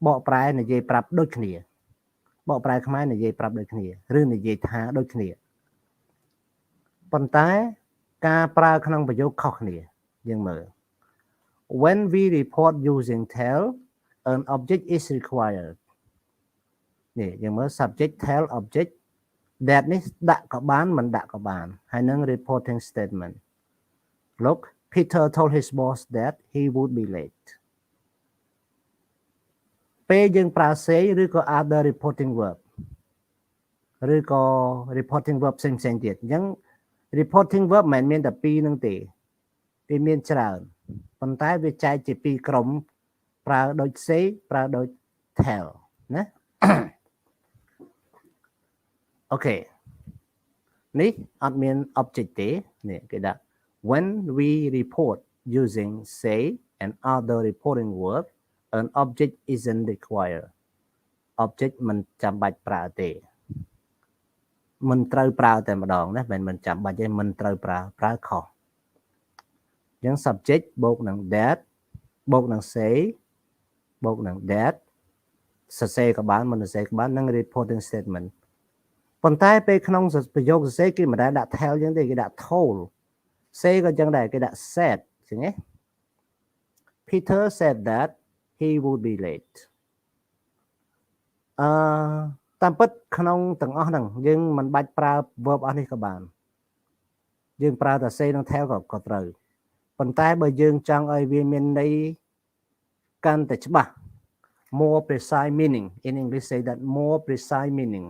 បកប្រែនិយាយប្រាប់ដូចគ្នាបកប្រែខ្មែរនិយាយប្រាប់ដូចគ្នាឬនិយាយថាដូចគ្នាប៉ុន្តែការប្រើក្នុងប្រយោគខុសគ្នាយើងមើល when we report using tell an object is required នេះយើងមើល subject tell object that នេះដាក់ក៏បានមិនដាក់ក៏បានហើយនឹង reporting statement look Peter told his boss that he would be late ពេលយើងប្រើ say ឬក៏ other reporting verb ឬក៏ reporting verb ផ្សេងៗទៀតអញ្ចឹង reporting verb មិនមែនមានតែ2នឹងទេវាមានច្រើនប៉ុន្តែវាចែកជា2ក្រុមប្រើដូច say ប្រើដូច tell ណាអូខេនេះអត់មាន object ទេនេះគេដាក់ when we report using say and other reporting verb an object isn't required object មិនចាំបាច់ប្រើទេមិនត្រូវប្រើតែម្ដងណាមិនចាំបាច់ទេមិនត្រូវប្រើខុសអញ្ចឹង subject បូកនឹង that បូកនឹង say បូកនឹង that សរសេរក៏បានមិនសរសេរក៏បាននឹង reporting statement ប៉ុន្តែពេលក្នុងប្រយោគសរសេរគេមិនដែលដាក់ tell ចឹងទេគេដាក់ told say ក៏ចឹងដែរគេដាក់ said ចឹងណា Peter said that he would be late តាមពិតក្នុងទាំងអស់ហ្នឹងយើងមិនបាច់ប្រើ verb អស់នេះក៏បានយើងប្រើតែ say និង tell ក៏ត្រូវប៉ុន្តែបើយើងចង់ឲ្យវាមានន័យកាន់តែច្បាស់ more precise meaning in English say that more precise meaning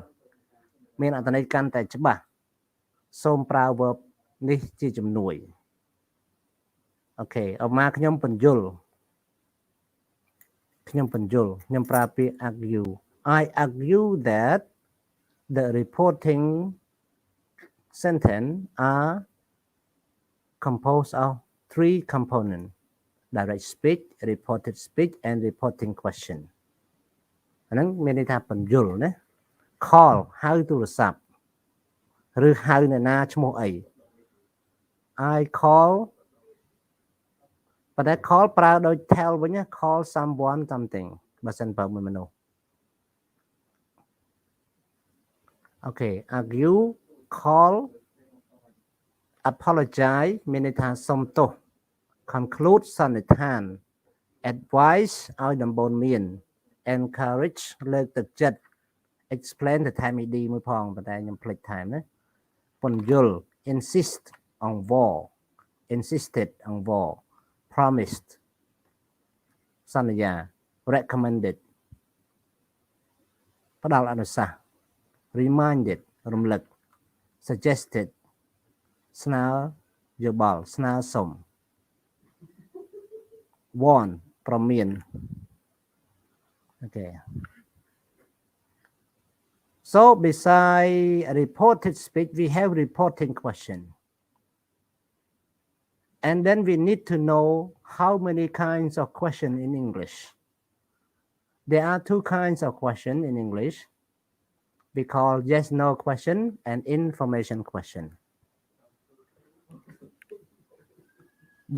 មានអត្ថន័យកាន់តែច្បាស់សូមប្រើ verb នេះជាជំនួយអូខេឧបមាខ្ញុំបញ្យល់ខ្ញុំប្រើពាក្យ argue I argue that the reporting sentence are composed of 3 components direct speech reported speech and reporting question អាហ្នឹងមានន័យថាបញ្យល់ណា call ហៅទូរស័ព្ទឬហៅអ្នកណាឈ្មោះអី I call ប៉ុន្តែ call ប្រើដូច tell វិញណា call someone something បើសិនប្រើមួយមនុស្សអូខេ argue call apologize មានន័យថាសុំទោស conclude សន្និដ្ឋាន advice ឲ្យដំបូន្មាន encourage លើកទឹកចិត្ត explain ទៅថែម ed មួយផងប៉ុន្តែខ្ញុំភ្លេចថែមណាពន្យល់ insist on war insisted on war promised សន្យា recommended ផ្ដល់អនុសាសន៍ reminded រំលឹក suggested ស្នើយោបល់ស្នើសុំ warn ព្រមាន okay so beside reported speech we have reporting question and then we need to know how many kinds of question in English there are 2 kinds of question in English we call yes no question and information question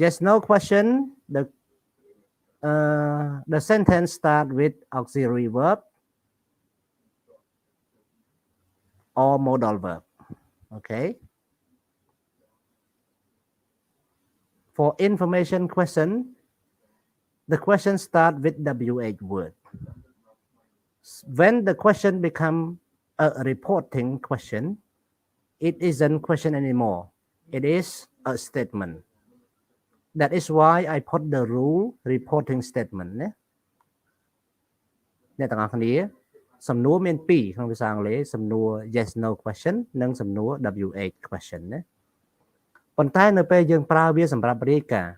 yes no question the sentence start with auxiliary verb or modal verb okay for information question the question start with WH word when the question become a reporting question it isn't question anymore it is a statement that is why I put the rule reporting statement ណាអ្នកទាំងអស់គ្នាសំណួរមាន2ក្នុងភាសាអង់គ្លេសសំណួរ yes no question និងសំណួរ WH question ណាប៉ុន្តែនៅពេលយើងប្រើវាសម្រាប់រាយការណ៍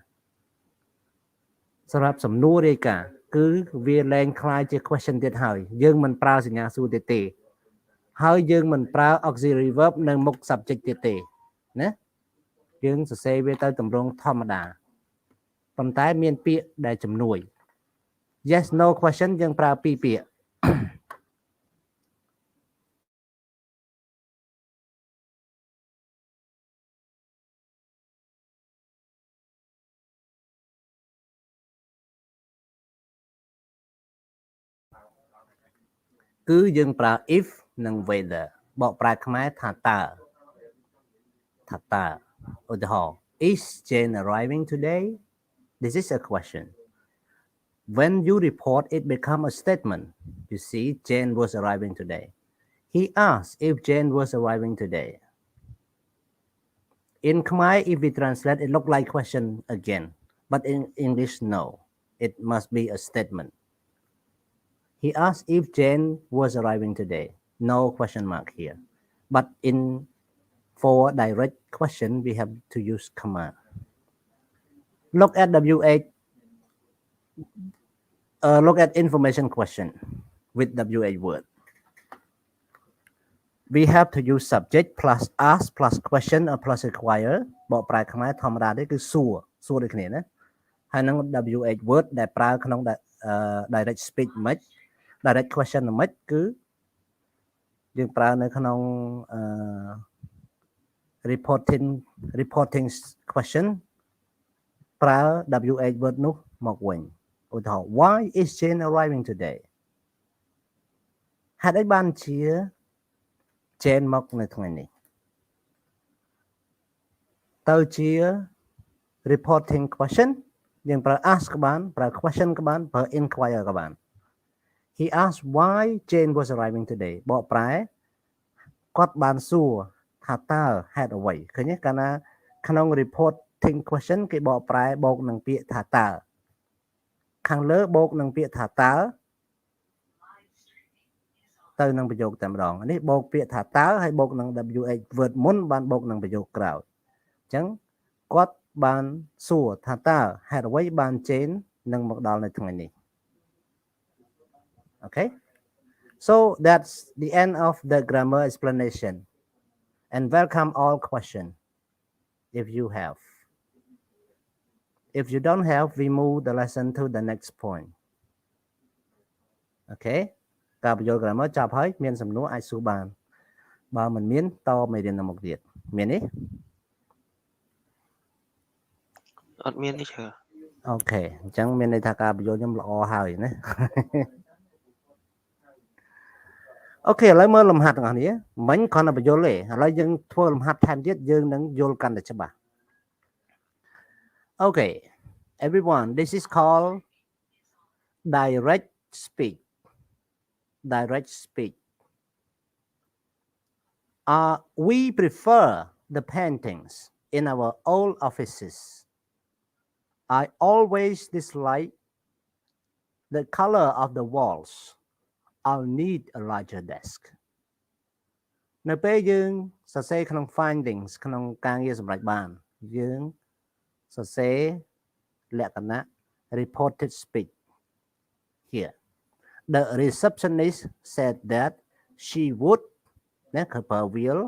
សម្រាប់សំណួររាយការណ៍គឺវាលែងคล้ายជា question ទៀតហើយយើងមិនប្រើសញ្ញាសួរទៀតទេហើយយើងមិនប្រើ auxiliary verb នៅមុខ subject ទៀតទេណាយើងសរសេរវាទៅទម្រង់ធម្មតាប៉ុន្តែមានពាក្យដែលជំនួយ yes no question យើងប្រើ2ពាក្យគឺយើងប្រើ if និង whether បកប្រែខ្មែរថាតើឧទាហរណ៍ is Jane arriving today this is a question when you report it become a statement you see Jane was arriving today he asked if Jane was arriving today in Khmer if we translate it look like question again but in English no it must be a statement he asked if Jane was arriving today no question mark here but for direct question we have to use comma look at WH look at information question with WH word we have to use subject plus ask plus question or plus require បកប្រែខ្មែរធម្មតាទេគឺសួរដូចគ្នាណា ហើយនឹង WH word ដែលប្រើក្នុង direct speech មិន direct question មិនគឺយើងប្រើនៅក្នុងreporting question ប្រើ WH word នោះមកវិញឧទាហរណ៍ why is Jane arriving today ហេតុអីបានជា Jane មកនៅថ្ងៃនេះទៅជា reporting question យើងប្រើ ask ក៏បានប្រើ question ក៏បានប្រើ inquire ក៏បាន he asked why Jane was arriving today បកប្រែគាត់បានសួរថាតើហេតុអ្វីឃើញទេកាលណាក្នុង reporting question គេបកប្រែបូកនឹងពាក្យថាតើខាងលើបូកនឹងពាក្យថាតើទៅនឹងប្រយោគតែម្ដងនេះបូកពាក្យថាតើហើយបូកនឹង WH word មុនបានបូកនឹងប្រយោគក្រោយអញ្ចឹងគាត់បានសួរថាតើហេតុអ្វីបាន Jane នឹងមកដល់នៅថ្ងៃនេះ Okay, so that's the end of the grammar explanation and welcome all question if you have. If you don't have, we move the lesson to the next point. Okay, ការបញ្យល់ grammar ចាប់ហើយមានសំណួរអាចសួរបានបើមិនមានតមេរៀនទៅមុខទៀតមានទេ អត់មានទេចា អូខេអញ្ចឹងមានន័យថាការបញ្យល់ខ្ញុំល្អហើយណា អូខេឥឡូវមើលលំហាត់ទាំងអស់គ្នាមិញគ្រាន់តែបញ្យល់ទេឥឡូវយើងធ្វើលំហាត់ថែមទៀតយើងនឹងយល់កាន់តែច្បាស់ Okay everyone this is called direct speech direct speech we prefer the paintings in our old offices I always dislike the color of the walls I'll need a larger desk នៅពេលយើងសរសេរក្នុង findings ក្នុងការងារសម្រេចបានយើងសរសេរលក្ខណៈ reported speech here the receptionist said that she would ណាគឺប្រើ will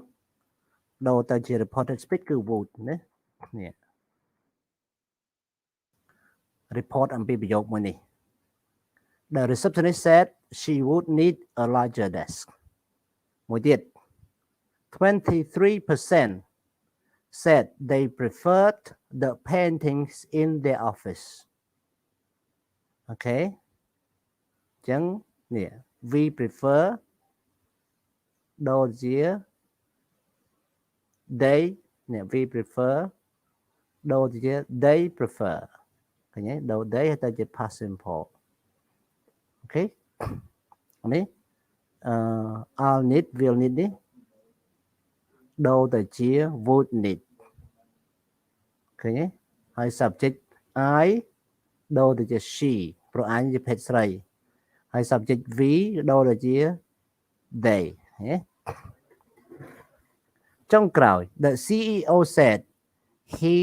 ដូរទៅជា reported speech គឺ would ណានេះ report អំពីប្រយោគមួយនេះ the receptionist said she would need a larger desk មួយទៀត 23% said they preferred the paintings in their office okay ចឹងនេះ we prefer ដូរជា they នេះ we prefer ដូរជា they prefer ឃើញទេដូរ they ទៅជា past simple okay នេះI'll need will need នេះដូរទៅជា would need ឃើញទេហើយ subject I ដូរទៅជា she ព្រោះ I ជាភេទស្រីហើយ subject we ដូរទៅជា they ចុងក្រោយ the CEO said he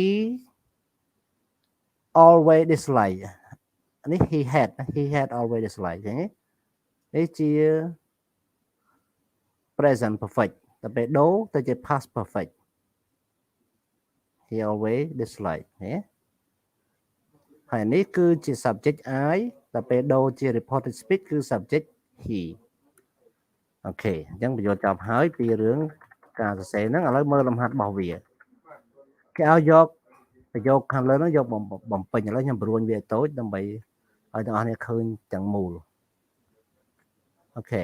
always dislike នេះ he had always dislike ឃើញទេនេះជា present perfect តែពេលដូរទៅជា past perfect he always dislike ណាហើយនេះគឺជា subject I តែពេលដូរជា reported speech គឺ subject he អូខេអញ្ចឹងបញ្យល់ចប់ហើយពីរឿងការសរសេរហ្នឹងឥឡូវមើលលំហាត់របស់វាគេឲ្យយកប្រយោគខាងលើហ្នឹងយកបំពេញឥឡូវខ្ញុំបង្រួញវាឲ្យតូចដើម្បីឲ្យទាំងអស់គ្នាឃើញទាំងមូលអូខេ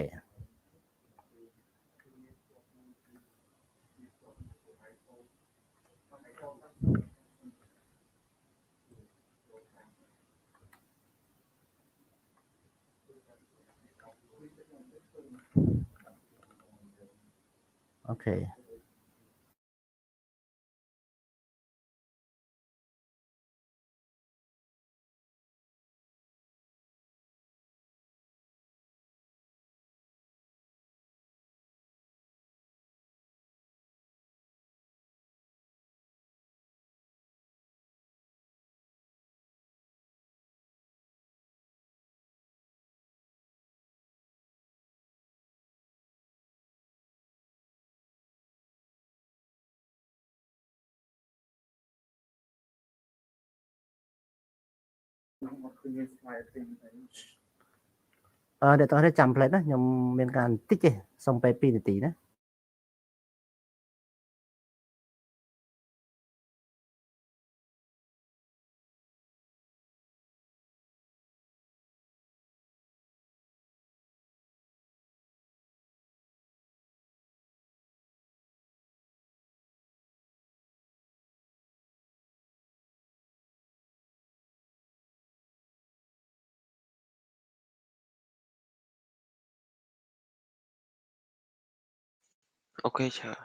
អូខេ để tôi thấy chậm lại đó nhưng mình cần tích chứ xong pe pi tí đó Ok chào.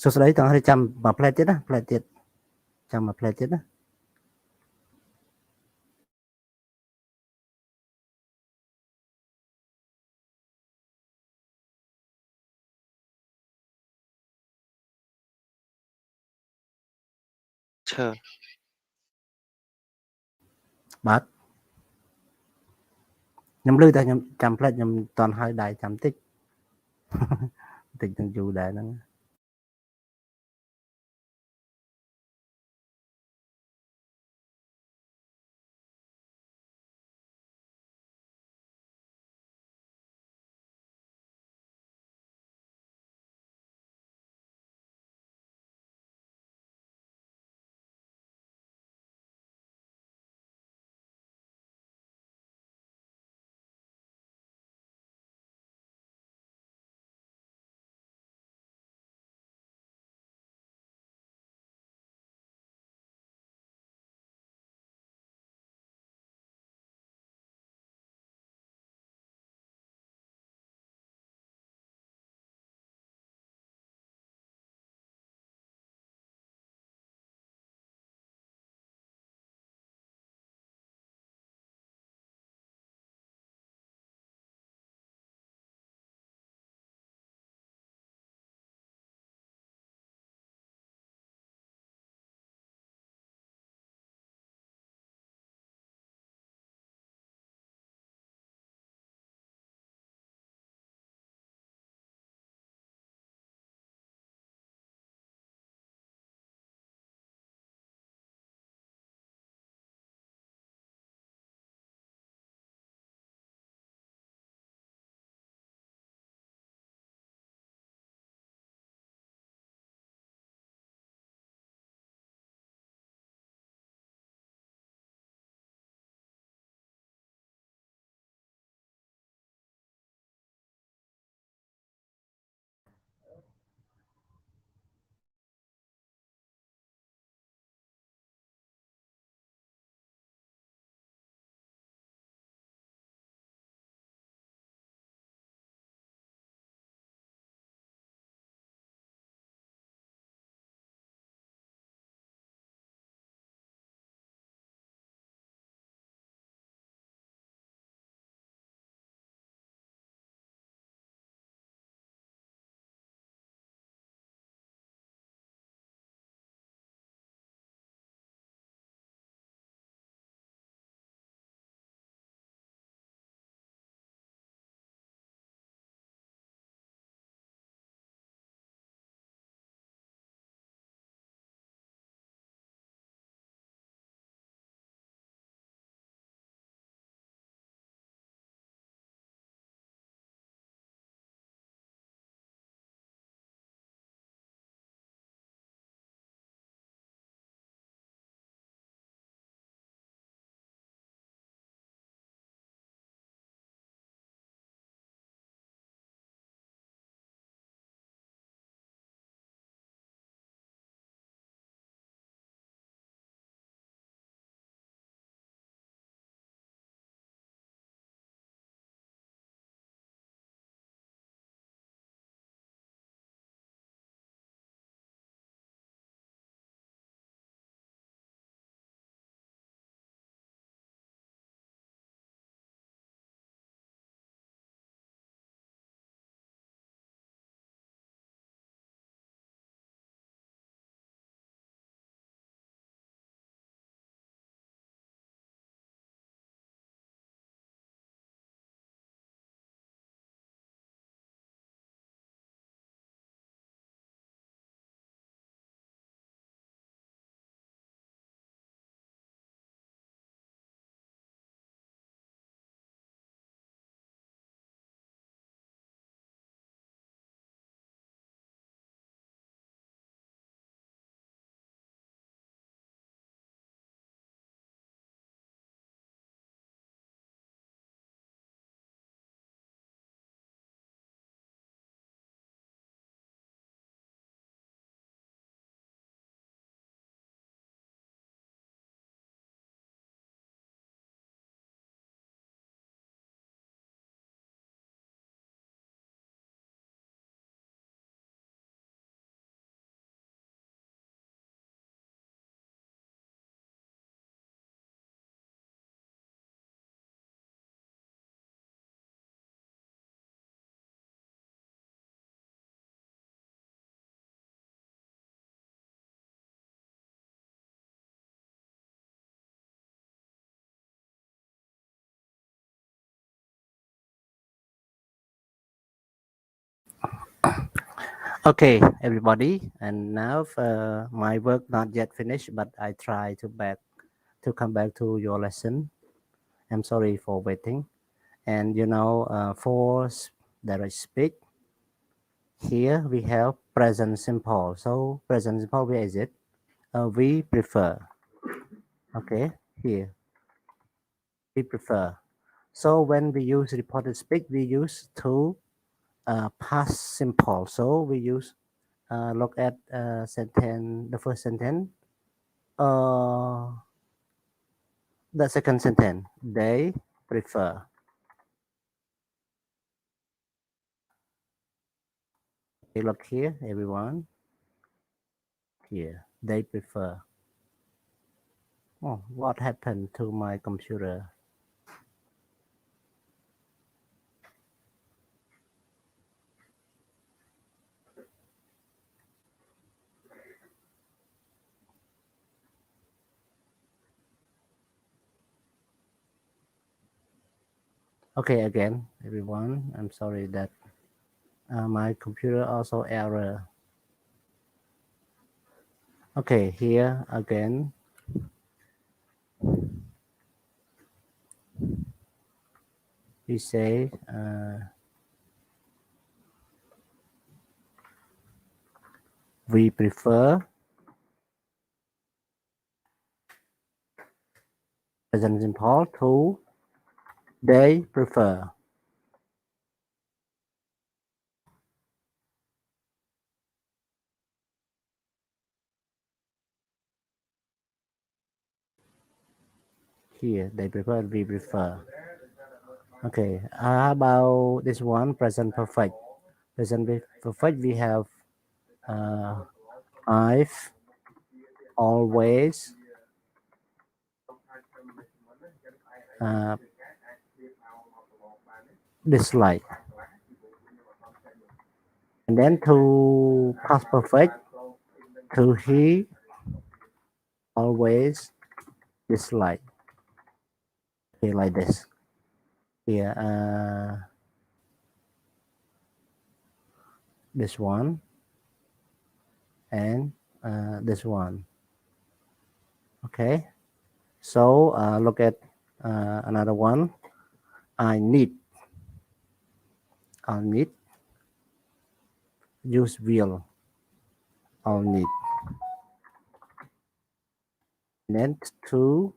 សួស្តីទាំងអស់គ្នាចាំមួយផ្លែទៀតណាផ្លែទៀតចាំមួយផ្លែទៀតណា ឈើ បាទខ្ញុំឮតែខ្ញុំចាំផ្លែខ្ញុំមិនតន់ហើយដៃចាំតិច តិចនឹងយូរដែរហ្នឹង Okay, everybody, and now my work not yet finished, but I try to come back to your lesson. I'm sorry for waiting. And for direct speech, here we have present simple. So present simple, where is it? We prefer. Okay, here we prefer. So when we use reported speech, we use to past simple. So we use look at sentence, the first sentence. The second sentence, they prefer. Okay, look here, everyone. Here, they prefer. Oh, what happened to my computer? Okay, again, everyone. I'm sorry that my computer also error. Okay, here again. We say we prefer present simple to they prefer. Here, they prefer, we prefer. Okay, how about this one, present perfect? Present perfect, we have I've always dislike. And then to past perfect, to he always dislike. Okay, like this. Here, this one and this one. Okay, so look at another one. I need use will. I'll need. Then to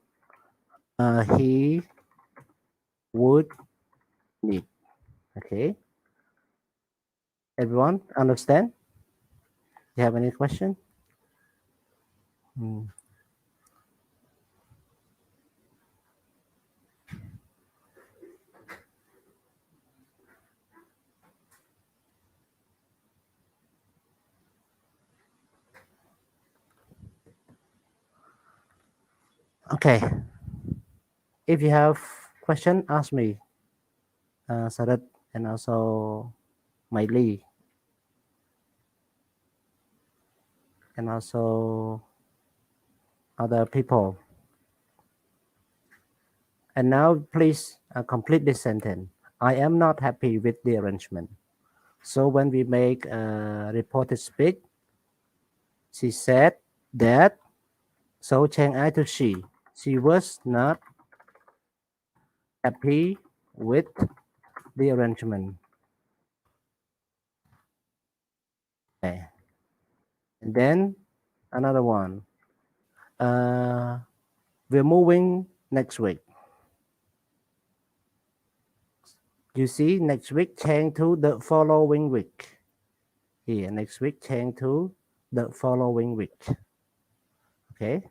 he would need. Okay, everyone understand? You have any question? Okay, if you have question, ask me, Sarat, and also Miley, and also other people. And now please complete this sentence. I am not happy with the arrangement. So when we make a reported speech, she said that, so change I to she. She was not happy with the arrangement. Okay. And then another one. We're moving next week. You see, next week change to the following week. Here, next week change to the following week. Okay.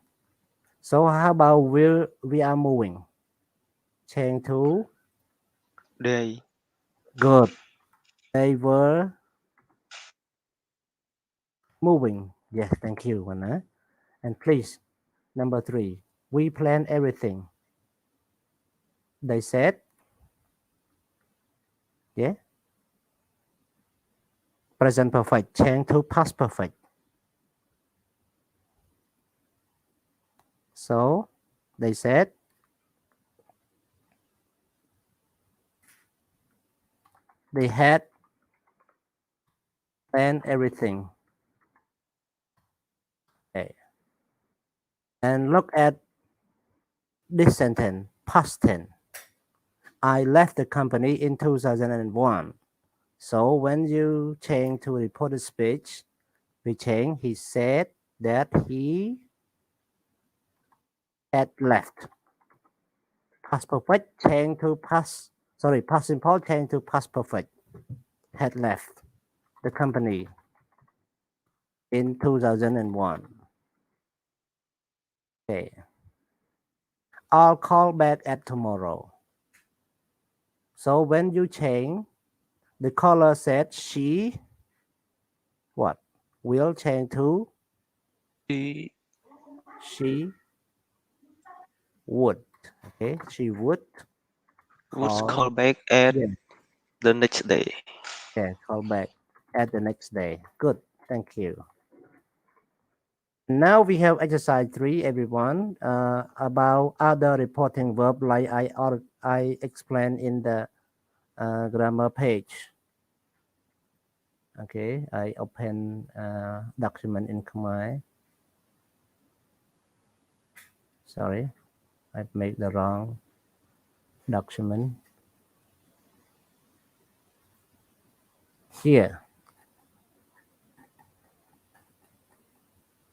So how about we are moving? Change to They. good. They were moving. Yes, thank you, Anna. And please, number 3, we plan everything. They said, yeah. Present perfect change to past perfect. So they said, they had and everything. Okay. And look at this sentence, past tense. I left the company in 2001. So when you change to reported speech, we change he said that he had left. Past perfect change to past simple change to past perfect. Had left the company in 2001. Okay. I'll call back at tomorrow. So when you change, the caller said she what? Will change to She she would. Okay, she would would call. call back at Yeah, the next day. yeah, call back at the next day. Good, thank you. Now we have exercise 3, everyone, about other reporting verb like I explained in the grammar page. Okay, I open document in Khmer. Sorry, I made the wrong document. Here.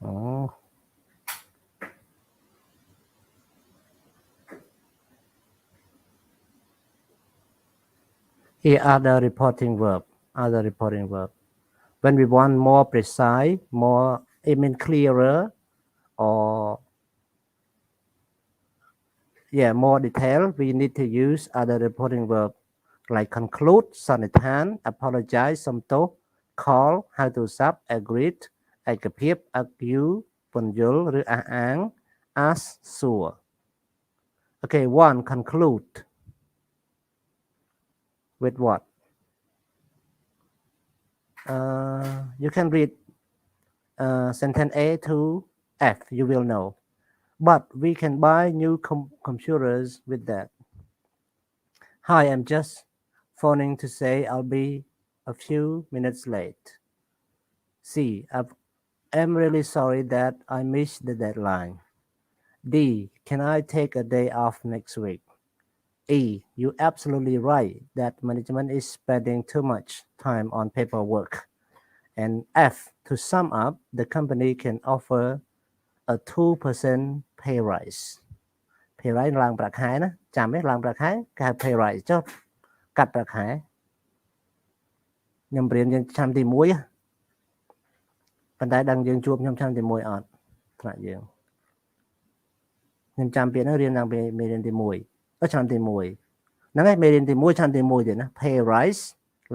Oh. Here are the reporting verb. Other reporting verb. When we want more precise, more clearer, or more detail, we need to use other reporting verb like conclude, សន្និដ្ឋាន apologize សុំទោស call ហៅទូរស័ព្ទ agreed ឯកភាព argue ពន្យល់ឬអះអាង ask សួរ Okay, 1. Conclude with what? You can read sentence A to F, you will know. But we can buy new computers with that. Hi, I'm just phoning to say I'll be a few minutes late. C. I'm really sorry that I missed the deadline. D. Can I take a day off next week? E. You're absolutely right that management is spending too much time on paperwork. And F. To sum up, the company can offer a 2% pay rise. Pay rise ឡើងប្រាក់ខែណាចាំទេឡើងប្រាក់ខែគេហៅ pay rise ចុះកាត់ប្រាក់ខែខ្ញុំរៀនយើងឆ្នាំទី1ប៉ុន្តែដឹងយើងជួបខ្ញុំឆ្នាំទី1អត់ថ្នាក់យើងខ្ញុំចាំពាក្យហ្នឹងរៀនតាំងពីមេរៀនទី1ទៅឆ្នាំទី1ហ្នឹងឯងមេរៀនទី1ឆ្នាំទី1ទៀតណា pay rise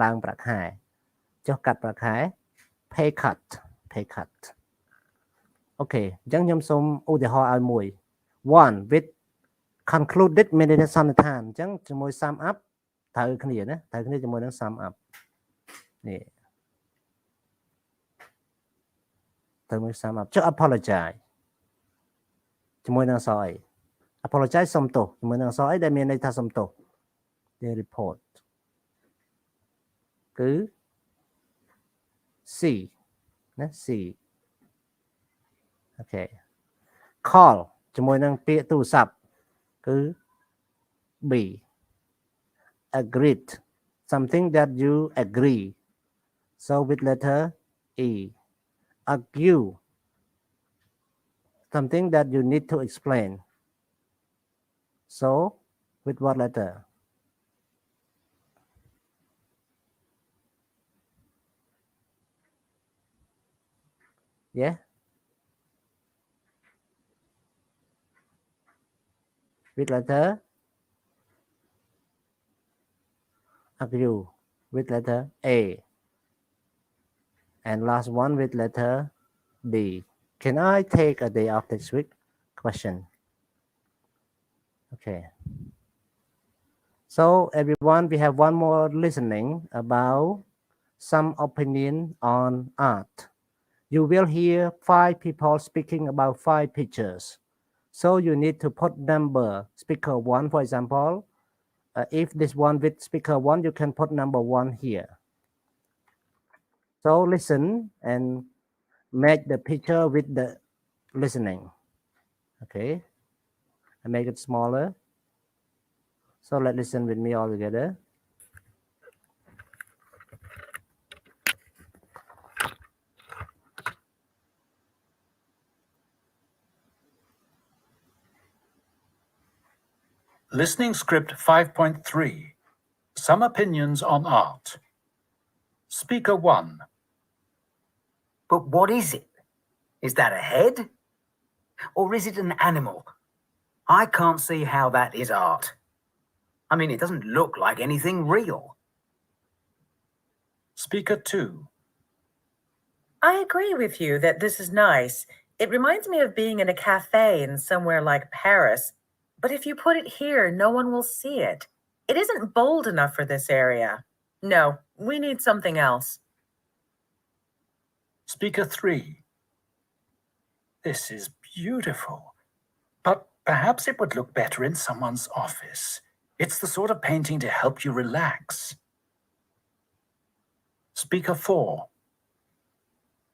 ឡើងប្រាក់ខែចុះកាត់ប្រាក់ខែ pay cut Okay អញ្ចឹងខ្ញុំសូមឧទាហរណ៍ឲ្យមួយ one with concluded មានន័យថាសន្និដ្ឋានអញ្ចឹងជាមួយ sum up ត្រូវគ្នាណាត្រូវគ្នាជាមួយនឹង sum up នេះត្រូវមួយ sum up ចុះ apologize ជាមួយនឹងអក្សរអី apologize សុំទោសជាមួយនឹងអក្សរអីដែលមានន័យថាសុំទោស they report គឺ C ណា C Okay call ជាមួយនឹងពាក្យទូរស័ព្ទគឺ B agreed something that you agree so with letter E argue something that you need to explain so with what letter yeah with letter argue with letter A and last one with letter D. Can I take a day off next week? Question. Okay. So everyone, we have one more listening about some opinion on art. You will hear 5 people speaking about 5 pictures. So you need to put number speaker 1, for example. If this one with speaker 1, you can put number 1 here. So listen and make the picture with the listening. Okay, I make it smaller. So let's listen with me all together. Listening script 5.3. Some opinions on art. Speaker 1. But what is it? Is that a head? Or is it an animal? I can't see how that is art. I mean, it doesn't look like anything real. Speaker 2. I agree with you that this is nice. It reminds me of being in a cafe in somewhere like Paris. But if you put it here, no one will see it. It isn't bold enough for this area. No, we need something else. Speaker 3. This is beautiful, but perhaps it would look better in someone's office. It's the sort of painting to help you relax. Speaker 4.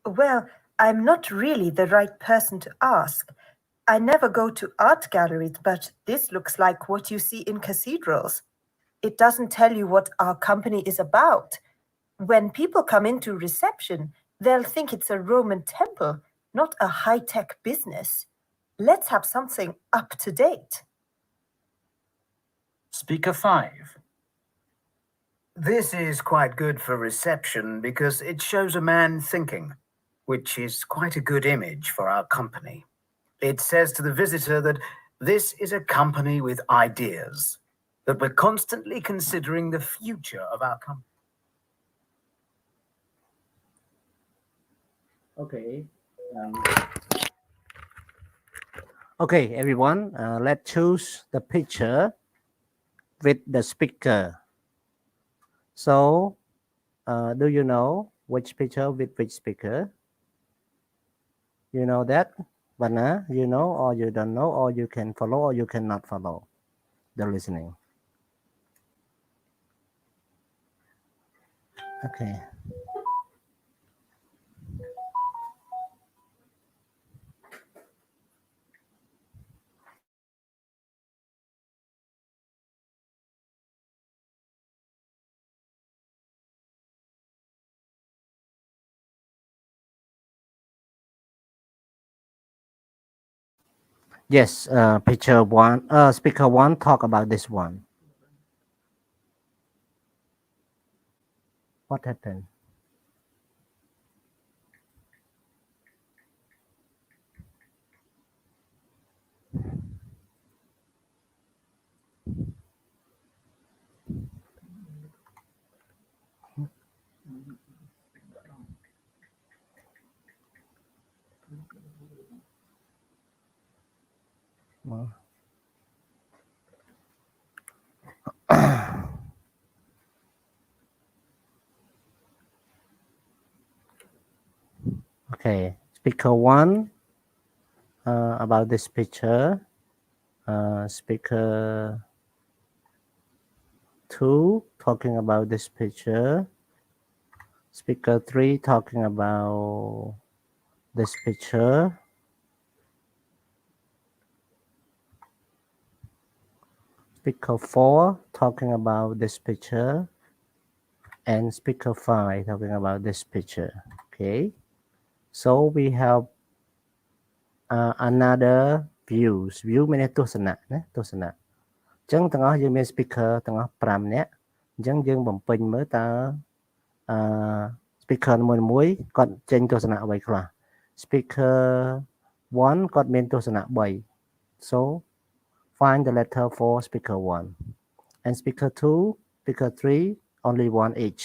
Well, I'm not really the right person to ask. I never go to art galleries, but this looks like what you see in cathedrals. It doesn't tell you what our company is about. When people come into reception, they'll think it's a Roman temple, not a high-tech business. Let's have something up to date. Speaker 5. This is quite good for reception because it shows a man thinking, which is quite a good image for our company. It says to the visitor that this is a company with ideas, that we're constantly considering the future of our company. Okay. Okay, everyone, let's choose the picture with the speaker. So, do you know which picture with which speaker? You know that? Vanna, you know, or you don't know, or you can follow, or you cannot follow the listening. Okay. Yes, picture one, speaker one, talk about this one. What happened? Well, okay, speaker one, about this picture. Speaker two, talking about this picture. Speaker three, talking about this picture. Speaker 4 talking about this picture, and speaker 5 talking about this picture. Okay, so we have another views. View មានន័យទស្សនៈណាទស្សនៈអញ្ចឹងទាំងអស់យើងមាន speaker ទាំងអស់5នាក់អញ្ចឹងយើងបំពេញមើលតើspeaker មួយគាត់ចេញទស្សនៈអ្វីខ្លះ speaker 1គាត់មានទស្សនៈ3 so find the letter for speaker 1 and speaker 2 speaker 3 only one each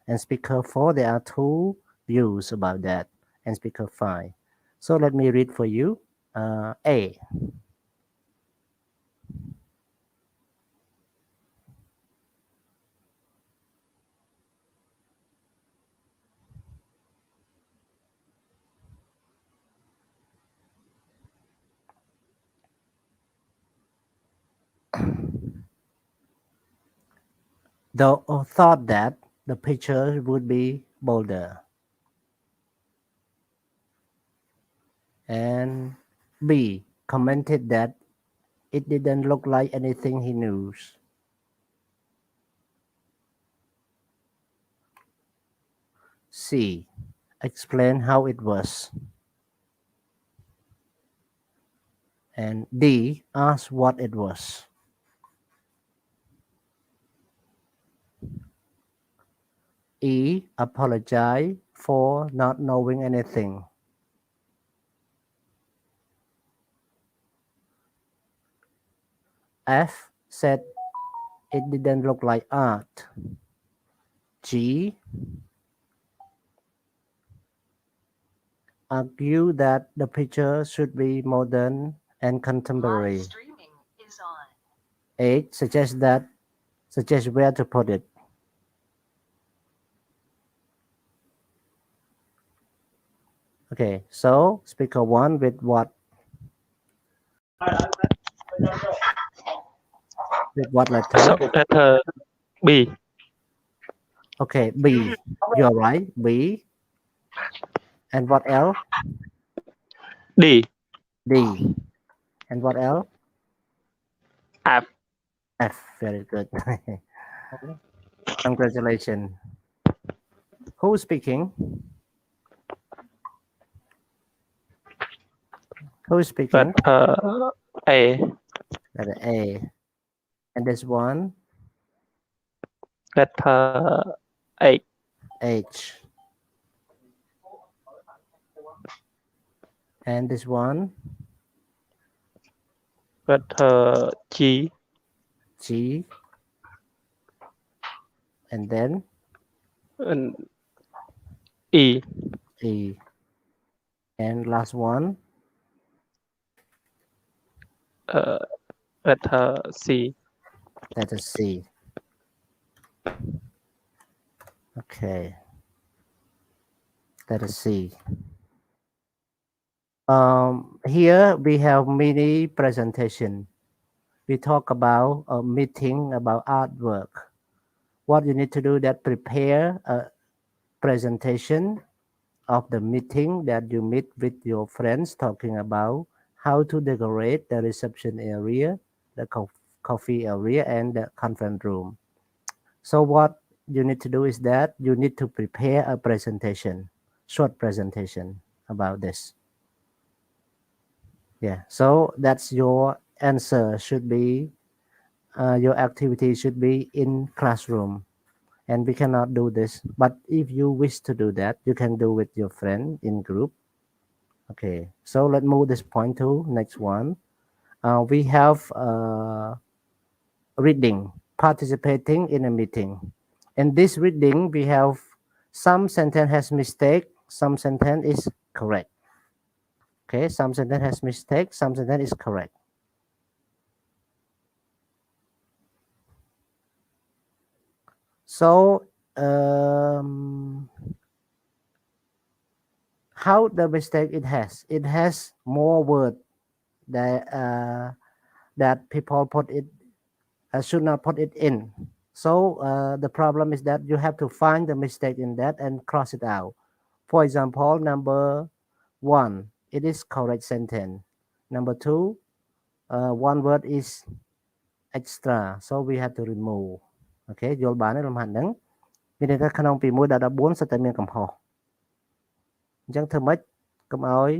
and speaker 4 there are two views about that and speaker 5 so let me read for you A. The thought that the picture would be bolder. And B commented that it didn't look like anything he knew. C explained how it was. And D asked what it was. E apologized for not knowing anything. F said it didn't look like art. G argued that the picture should be modern and contemporary. H suggests where to put it. Okay, so speaker one with what? With what letter? So letter B. Okay, B. You're right, B. And what else? D. D. And what else? F. F. Very good. Congratulations. Who's speaking? Who's speaking? Letter A. Letter A. And this one? Letter H. H. And this one? Letter G. G. And then? And E. E. And last one? Letter C. Letter C. Okay. Letter C. Here we have mini presentation. We talk about a meeting about artwork. What you need to do that prepare a presentation of the meeting that you meet with your friends, talking about how to decorate the reception area, the coffee area, and the conference room. So what you need to do is that you need to prepare a presentation, short presentation about this. Yeah, so that's your answer should be, your activity should be in classroom. And we cannot do this, but if you wish to do that, you can do with your friend in group. Okay, so let's move this point to next one. We have reading, participating in a meeting. In this reading, we have some sentence has mistake, some sentence is correct. Okay, some sentence has mistake, some sentence is correct. So, how the mistake it has? It has more word that people put it should not put it in. So the problem is that you have to find the mistake in that and cross it out. For example, number 1, it is correct sentence. Number 2, one word is extra, so we have to remove. Okay, យល់បានទេលំហាត់ហ្នឹងមានន័យថាក្នុងពី1ដល់14សិតតែមានកំហុសអញ្ចឹងធ្វើម៉េចកុំឲ្យ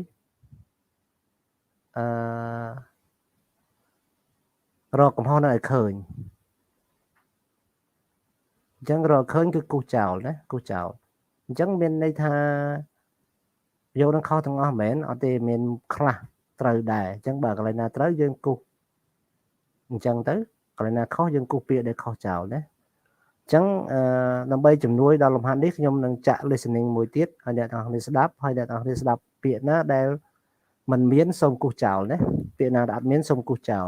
រកកំហុសនោះឲ្យឃើញអញ្ចឹងរកឃើញគឺគូសចោលណាគូសចោលអញ្ចឹងមានន័យថាយកនឹងខុសទាំងអស់មែនអត់ទេមានខ្លះត្រូវដែរអញ្ចឹងបើកន្លែងណាត្រូវយើងគូសអញ្ចឹងទៅកន្លែងណាខុសយើងគូសពាក្យដែលខុសចោលណាអញ្ចឹងដើម្បីជំនួយដល់លំហាត់នេះខ្ញុំនឹងចាក់ listening មួយទៀតឲ្យអ្នកទាំងអស់គ្នាស្ដាប់ហើយអ្នកទាំងអស់គ្នាស្ដាប់ពាក្យណាដែលមិនមានសូមគូសចោលណាពាក្យណាដែលអត់មានសូមគូសចោល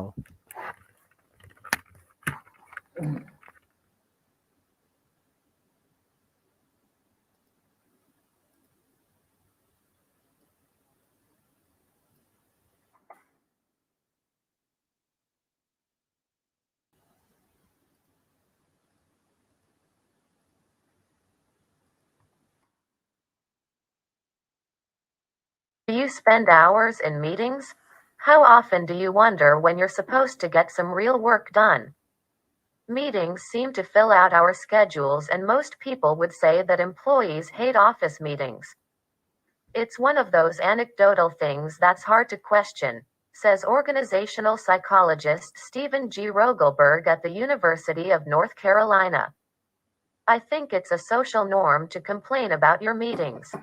Do you spend hours in meetings? How often do you wonder when you're supposed to get some real work done? Meetings seem to fill out our schedules, and most people would say that employees hate office meetings. It's one of those anecdotal things that's hard to question, says organizational psychologist Stephen G. Rogelberg at the University of North Carolina. I think it's a social norm to complain about your meetings.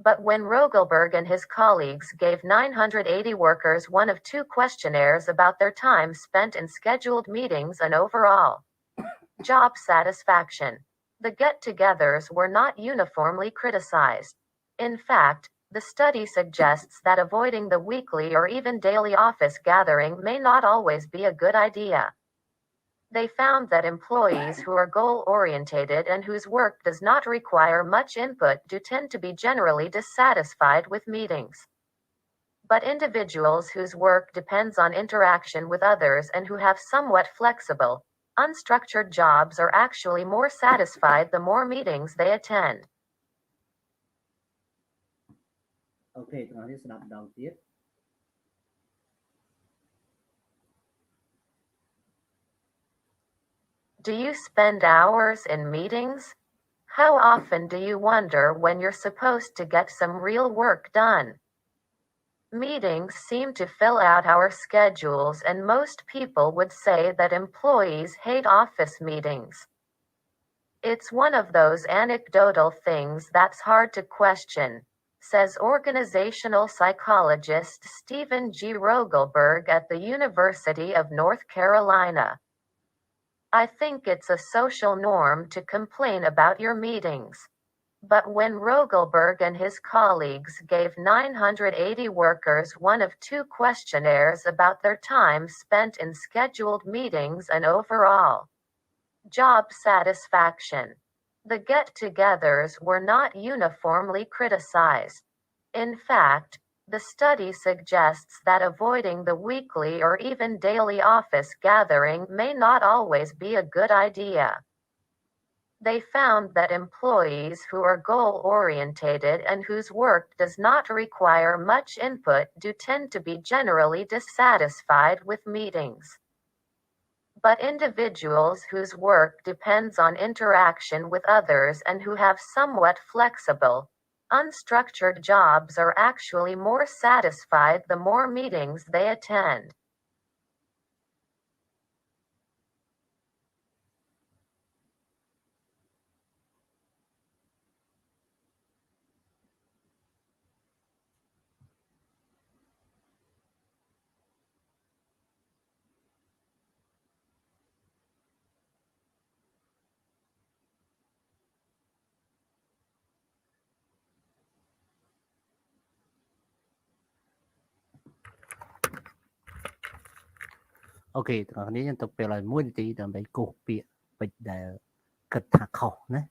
But when Rogelberg and his colleagues gave 980 workers one of two questionnaires about their time spent in scheduled meetings and overall job satisfaction, the get-togethers were not uniformly criticized. In fact, the study suggests that avoiding the weekly or even daily office gathering may not always be a good idea. They found that employees who are goal-oriented and whose work does not require much input do tend to be generally dissatisfied with meetings. But individuals whose work depends on interaction with others and who have somewhat flexible, unstructured jobs are actually more satisfied the more meetings they attend. អូខេទាំងអស់នេះស្ដាប់ម្ដងទៀត Do you spend hours in meetings? How often do you wonder when you're supposed to get some real work done? Meetings seem to fill out our schedules, and most people would say that employees hate office meetings. It's one of those anecdotal things that's hard to question, says organizational psychologist Stephen G. Rogelberg at the University of North Carolina. I think it's a social norm to complain about your meetings. But when Rogelberg and his colleagues gave 980 workers one of two questionnaires about their time spent in scheduled meetings and overall job satisfaction, the get-togethers were not uniformly criticized. In fact, the study suggests that avoiding the weekly or even daily office gathering may not always be a good idea. They found that employees who are goal-oriented and whose work does not require much input do tend to be generally dissatisfied with meetings. But individuals whose work depends on interaction with others and who have somewhat flexible, unstructured jobs are actually more satisfied the more meetings they attend. OK ទាំងអស់គ្នាយើងទុកពេលឲ្យ1នាទីដើម្បីគូសពាក្យពេចន៍ដែលគិតថាខុសណា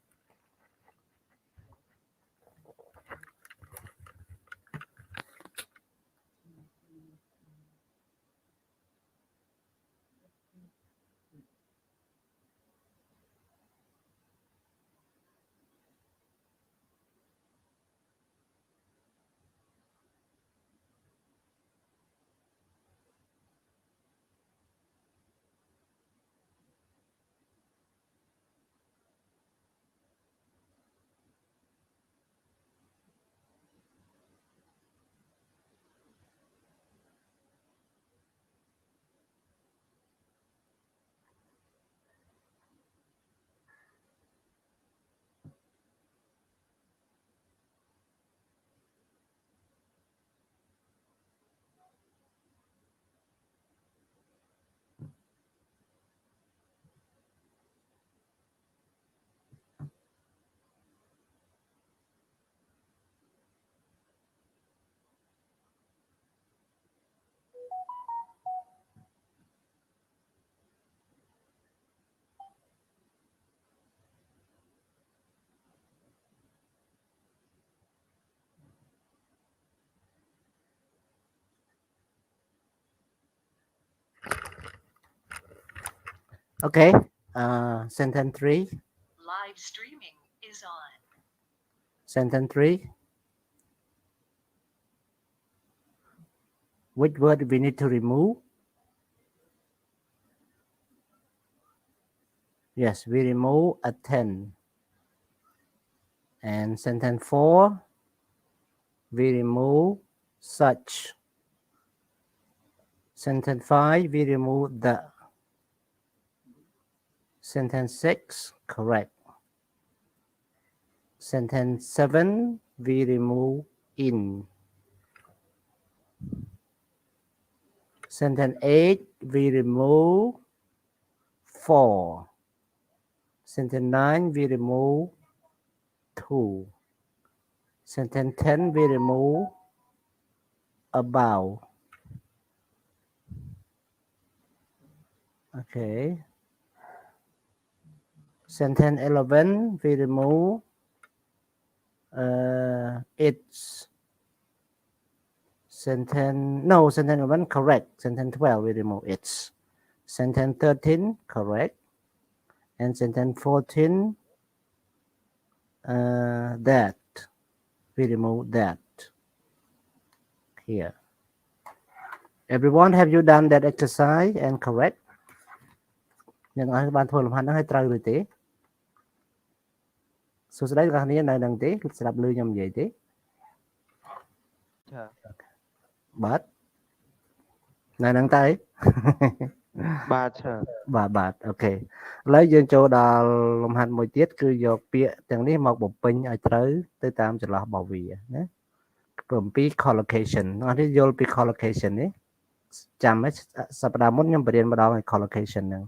Okay, sentence 3. Live streaming is on. Sentence 3. Which word we need to remove? Yes, we remove attend. And sentence 4, we remove such. Sentence 5, we remove the. Sentence 6, correct. Sentence 7, we remove in. Sentence 8, we remove for. Sentence 9, we remove to. Sentence 10, we remove about. Okay. Sentence 11, we remove it's. Sentence 11 correct. Sentence 12, we remove it's. Sentence 13, correct. And sentence 14, that. We remove that. Here. Everyone, have you done that exercise and correct? អ្នកនរបានធ្វើលំហាត់ហ្នឹងឲ្យត្រូវឬទេសួស្តីអ្នកនរនៅនឹងទេស្ដាប់ឮខ្ញុំនិយាយទេ ចា បាទ នៅនឹងតើ បាទចា បាទអូខេឥឡូវយើងចូលដល់លំហាត់មួយទៀតគឺយកពាក្យទាំងនេះមកបំពេញឲ្យត្រូវទៅតាមចន្លោះរបស់វាណាអំពី collocation អ្នកនេះយល់ពី collocation នេះចាំไหมសប្តាហ៍មុនខ្ញុំបរៀនម្ដងឲ្យ collocation ហ្នឹង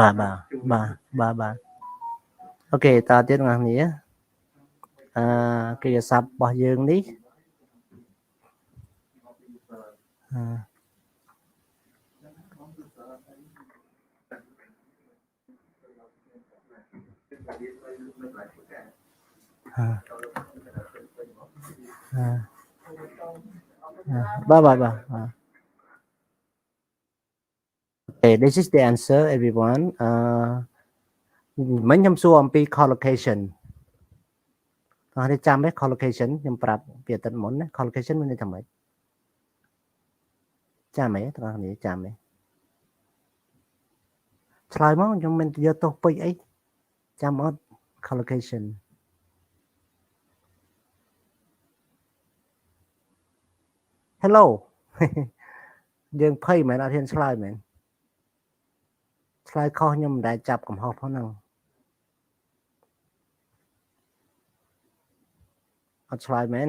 បាទអូខេតើទៀតបងប្អូនគ្នាកិរិយាសព្ទរបស់យើងនេះបាទ Okay, this is the answer, everyone. មិញខ្ញុំសួរអំពី collocation បងប្អូនចាំទេ collocation ខ្ញុំប្រាប់ពីអាទិត្យមុនណា collocation មានន័យថាម៉េចចាំទេបងប្អូនចាំទេឆ្លើយមកខ្ញុំមិនយកទោសពេកអីចាំអត់ collocation Hello យើងភ័យមែនអត់ហ៊ានឆ្លើយមែនឆ្លើយខុសខ្ញុំមិនដែលចាប់កំហុសផងហ្នឹងអត់ឆ្លើយមែន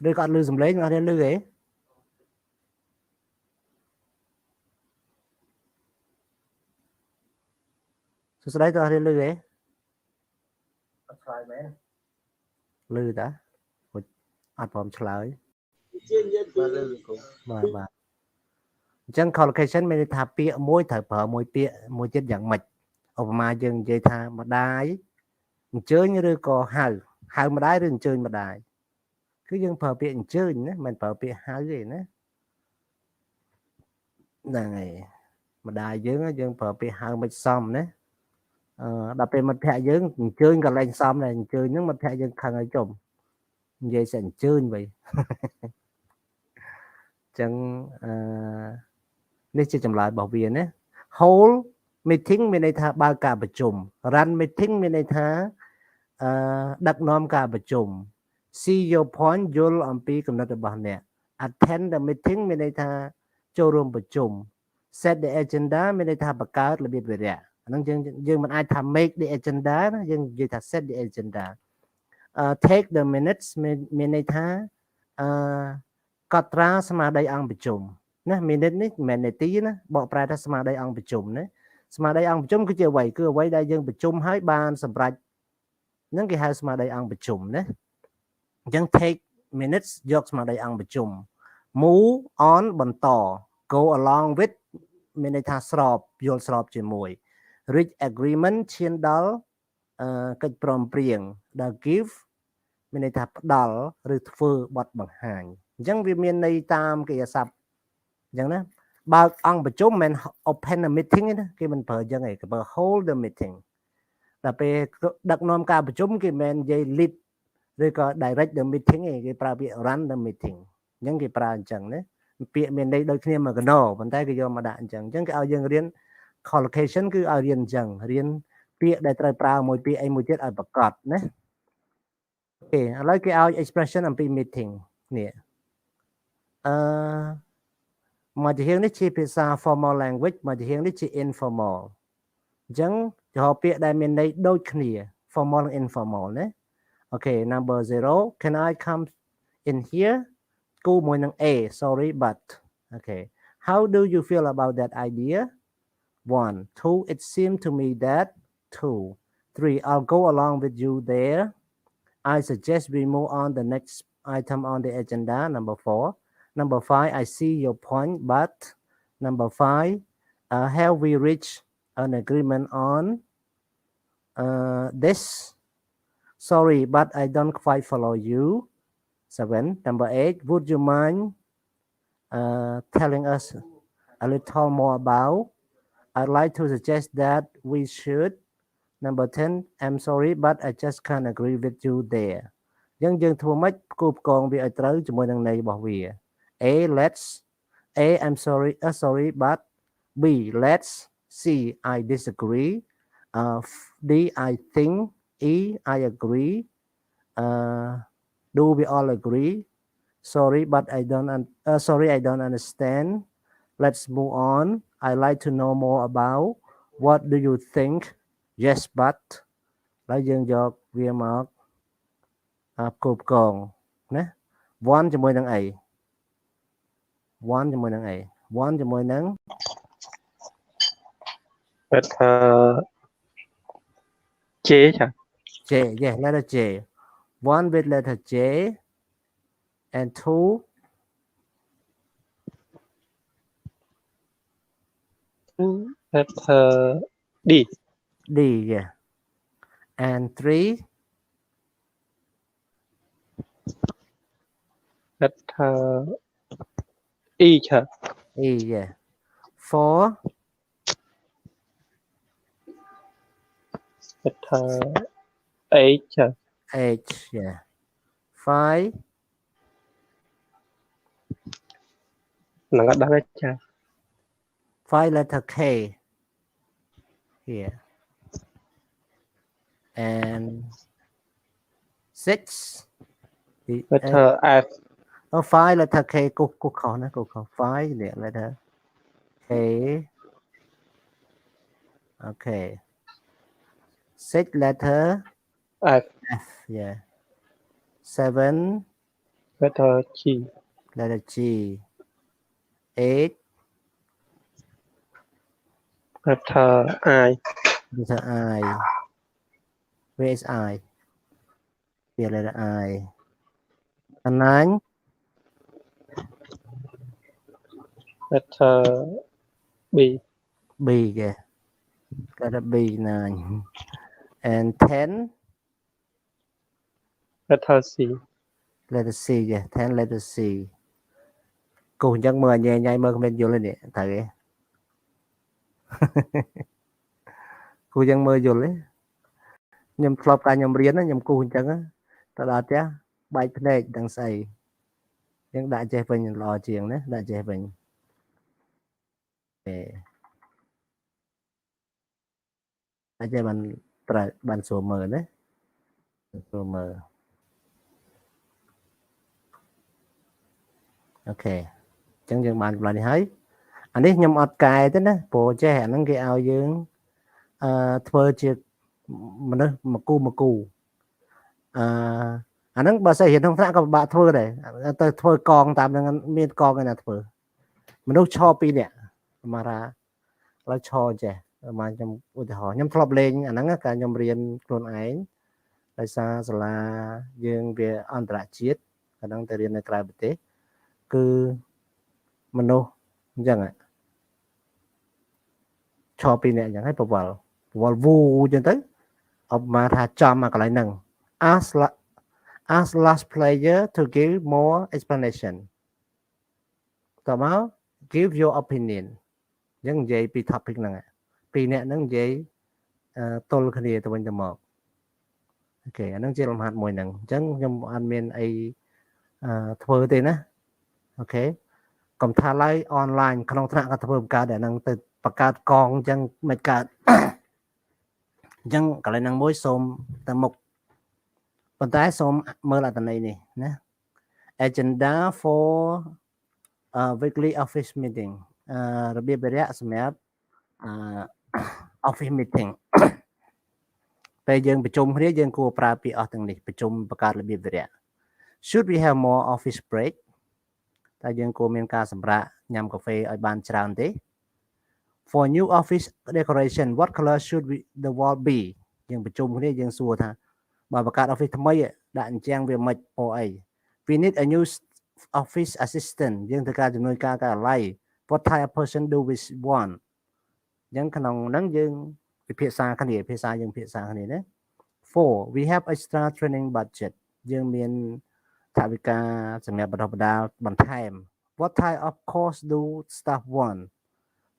ឬក៏អត់ឮសំឡេងអត់ហ៊ានឮទេ សួស្តីតើរៀនលឺទេ អត់ឆ្លើយមែន លឺតាអត់ព្រមឆ្លើយ បាទលើគ្រូ បាទអញ្ចឹង collocation មានន័យថាពាក្យមួយត្រូវប្រើមួយពាក្យមួយទៀតយ៉ាងម៉េចឧបមាយើងនិយាយថាម្ដាយអញ្ជើញឬក៏ហៅម្ដាយឬអញ្ជើញម្ដាយគឺយើងប្រើពាក្យអញ្ជើញណាមិនប្រើពាក្យហៅទេណាហ្នឹងហើយម្ដាយយើងប្រើពាក្យហៅមិនសមណាដល់ពេលមិត្តភក្តិយើងអញ្ជើញក៏លែងសមដែរអញ្ជើញហ្នឹងមិត្តភក្តិយើងខឹងឲ្យចុំនិយាយsẽអញ្ជើញវិញចឹងនេះជាចម្លើយរបស់វាណា whole meeting មានន័យថាបើកការប្រជុំ run meeting មានន័យថាដឹកនាំការប្រជុំ see your point យល់អំពីគំនិតរបស់អ្នក attend the meeting មានន័យថាចូលរួមប្រជុំ set the agenda មានន័យថាបង្កើតរបៀបវារៈអាហ្នឹងយើងមិនអាចថា make the agenda ណាយើងនិយាយថា set the agenda take the minutes មានន័យថាកត់ត្រាស្មារតីអង្គប្រជុំណា minute នេះមិនមែននាទីណាបកប្រែថាស្មារតីអង្គប្រជុំណាស្មារតីអង្គប្រជុំគឺជាអ្វីគឺអ្វីដែលយើងប្រជុំហើយបានសម្រេចហ្នឹងគេហៅស្មារតីអង្គប្រជុំណាអញ្ចឹង take minutes យកស្មារតីអង្គប្រជុំ move on បន្ត go along with មានន័យថាស្របយល់ស្របជាមួយ reach agreement ឈានដល់កិច្ចព្រមព្រៀងដល់ give មានន័យថាផ្ដល់ឬធ្វើបទបង្ហាញអញ្ចឹងវាមានន័យតាមកិរិយាសព្ទអញ្ចឹងណាបើអង្គប្រជុំមិន open a meeting ទេណាគេមិនប្រើអញ្ចឹងទេគេប្រើ hold the meeting ដល់ពេលដឹកនាំការប្រជុំគេមិននិយាយ lead ឬក៏ direct the meeting ទេគេប្រើពាក្យ run the meeting អញ្ចឹងគេប្រើអញ្ចឹងណាពាក្យមានន័យដូចគ្នាមកកណោប៉ុន្តែគេយកមកដាក់អញ្ចឹងអញ្ចឹងគេឲ្យយើងរៀន collocation គឺឲ្យរៀនអញ្ចឹងរៀនពាក្យដែលត្រូវប្រើមួយពាក្យអីមួយទៀតឲ្យប្រកបណាអូខេឥឡូវគេឲ្យ expression អំពី meeting នេះមកជានេះជាភាសា formal language មកជានេះជា informal អញ្ចឹងរកពាក្យដែលមានន័យដូចគ្នា formal និង informal ណាអូខេ number 0 can I come in here គូមួយនឹង A sorry but okay how do you feel about that idea 1 2 it seemed to me that 2 3 I'll go along with you there I suggest we move on the next item on the agenda number 4 number 5 I see your point but number 5 have we reached an agreement on this sorry but I don't quite follow you 7 number 8 would you mind telling us a little more about I'd like to suggest that we should number 10 I'm sorry but I just can't agree with you there យើងធ្វើម៉េចគូផ្គងវាឲ្យត្រូវជាមួយនឹងន័យរបស់វា A let's A I'm sorry but B let's C I disagree D I think E I agree do we all agree sorry but I don't understand let's move on I'd like to know more about what do you think yes but ហើយយើងយកវាមកគូផ្គងណា one ជាមួយនឹងអី one ជាមួយនឹងអី one ជាមួយនឹង J ចា J yes letter J one with letter J and two letter D D yeah and 3 letter E ចា E yeah 4 letter H ចា H yeah 5 នឹងអត់ដឹងទេចា 5 letter K here and 6 letter F oh 5 letter K គូខុសណាគូខុស5 letter K okay 6 letter F F yeah 7 letter G letter G 8 letter I Letter I. Where is I? Here, letter I. And 9. Letter B. B, yeah. Letter B, 9. And 10. Letter C. Letter C, yeah. 10 letter C. Cô chẳng mơ nhẹ nhảy mơ comment vô lên nè. Thầy cô chẳng mơ vô lên. Nhưng club ta nhầm riêng á, nhầm cô chẳng á. Ta đạt chứ. Bài phê này đang xây. Nhưng đại chế bình lò chuyện đó. Đại chế bình. Đại chế bàn số mờ đấy. Số mờ. Ok. Chẳng dừng bàn lại đi thấy. Anh ấy nhầm ọt cài thế đó. Bộ chế hẹn nó cái ao dương. Thơ chiếc. Mà cù. Anh ấy bà sẽ hiện thông thác của bà thơ này. Thơ con tạm dengan miên con cái này thơ. Mình đâu cho pi nè. Mà ra. Là cho chế. Mà nhầm ưu họ nhầm thọp lên. Anh ấy cả nhầm riêng khuôn ảnh. Tại sao là dương về ổn trả chiết. Anh ấy ta riêng này trái bật tế. Cứ mình đâu. Chẳng ạ. Cho pi nè chẳng hay bà vào. Bà vô chân tới. Ông mà thà cho mà có lại nâng. Ask last player to give more explanation.ต่อมา give your opinion ยังនិយាយពី topic ហ្នឹងពីរអ្នកហ្នឹងនិយាយទល់គ្នាទៅវិញទៅមកអូខេអាហ្នឹងជាលំហាត់មួយហ្នឹងអញ្ចឹងខ្ញុំអត់មានអីធ្វើទេណាអូខេកុំថាឡើយ online ក្នុងថ្នាក់ក៏ធ្វើបង្កើតដែរហ្នឹងទៅបង្កើតកងអញ្ចឹងមិនកើតអញ្ចឹងកន្លែងហ្នឹងមួយសូមទៅមុខប៉ុន្តែសូមមើលអត្ថន័យនេះណា agenda for weekly office meeting របៀបវារៈសម្រាប់office meeting ពេលយើងប្រជុំគ្នាយើងគួរប្រើពាក្យអស់ទាំងនេះប្រជុំបង្កើតរបៀបវារៈ should we have more office break តើយើងគួរមានការសម្រាកញ៉ាំកាហ្វេឲ្យបានច្រើនទេ for new office decoration what color should the wall be យើងប្រជុំគ្នាយើងសួរថាបើបង្កើត office ថ្មីដាក់អញ្ចឹងវាមិនពណ៌អី we need a new office assistant យើងត្រូវការជំនួយការការិយាល័យ what type of person do we want អញ្ចឹងក្នុងហ្នឹងយើងពិភាក្សាគ្នាណា 4 we have extra training budget យើងមានថវិកាសម្រាប់បណ្ដុះបណ្ដាលបន្ថែម what type of course do staff want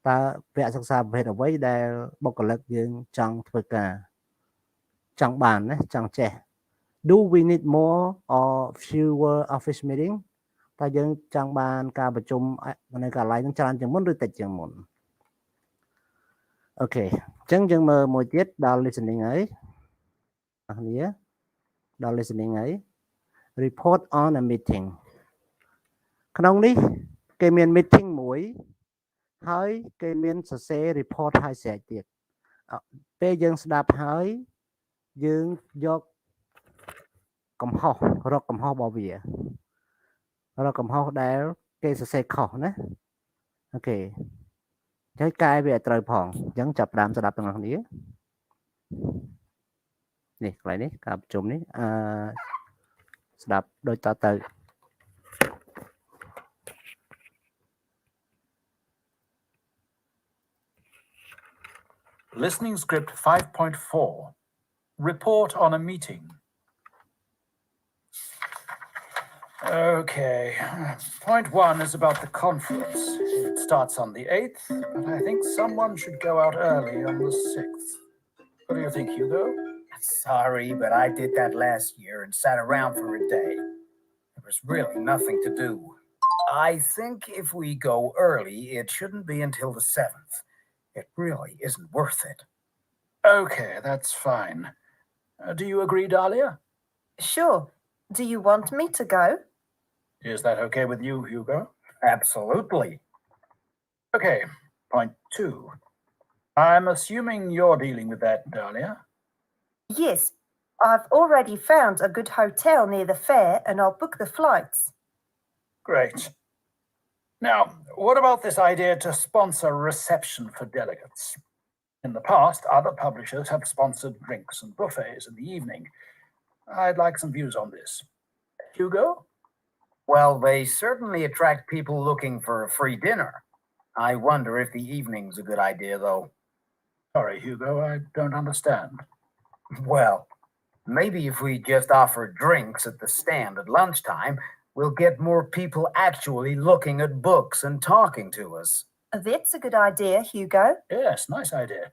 តើវគ្គសិក្សាប្រភេទអ្វីដែលបុគ្គលិកយើងចង់ធ្វើការចង់បានណាចង់ចេះ do we need more or fewer office meeting តើយើងចង់បានការប្រជុំនៅកន្លែងហ្នឹងច្រើនជាងមុនឬតិចជាងមុនអូខេអញ្ចឹងយើងមើលមួយទៀតដល់ listening ហើយអ្នកនាងដល់ listening ហើយ report on a meeting ក្នុងនេះគេមាន meeting មួយហើយគេមានសរសេរ report ហើយស្រែកទៀតពេលយើងស្ដាប់ហើយយើងយកកំហុសរកកំហុសរបស់វារកកំហុសដែលគេសរសេរខុសណាអូខេហើយកែវាឲ្យត្រូវផងអញ្ចឹងចាប់ផ្ដើមស្ដាប់ទាំងអស់គ្នានេះកន្លែងនេះការប្រជុំនេះស្ដាប់ដូចតទៅ Listening script 5.4. Report on a meeting. Okay. Point 1 is about the conference. It starts on the 8th, but I think someone should go out early on the 6th. What do you think, Hugo? Sorry, but I did that last year and sat around for a day. There was really nothing to do. I think if we go early, it shouldn't be until the 7th. It really isn't worth it. Okay, that's fine. Do you agree, Dahlia? Sure. Do you want me to go? Is that okay with you, Hugo? Absolutely. Okay, point 2. I'm assuming you're dealing with that, Dahlia. Yes. I've already found a good hotel near the fair and I'll book the flights. Great. Now, what about this idea to sponsor a reception for delegates? In the past, other publishers have sponsored drinks and buffets in the evening. I'd like some views on this. Hugo? Well, they certainly attract people looking for a free dinner. I wonder if the evening's a good idea, though. Sorry, Hugo, I don't understand. Well, maybe if we just offer drinks at the stand at lunchtime, we'll get more people actually looking at books and talking to us. That's a good idea, Hugo. Yes, nice idea.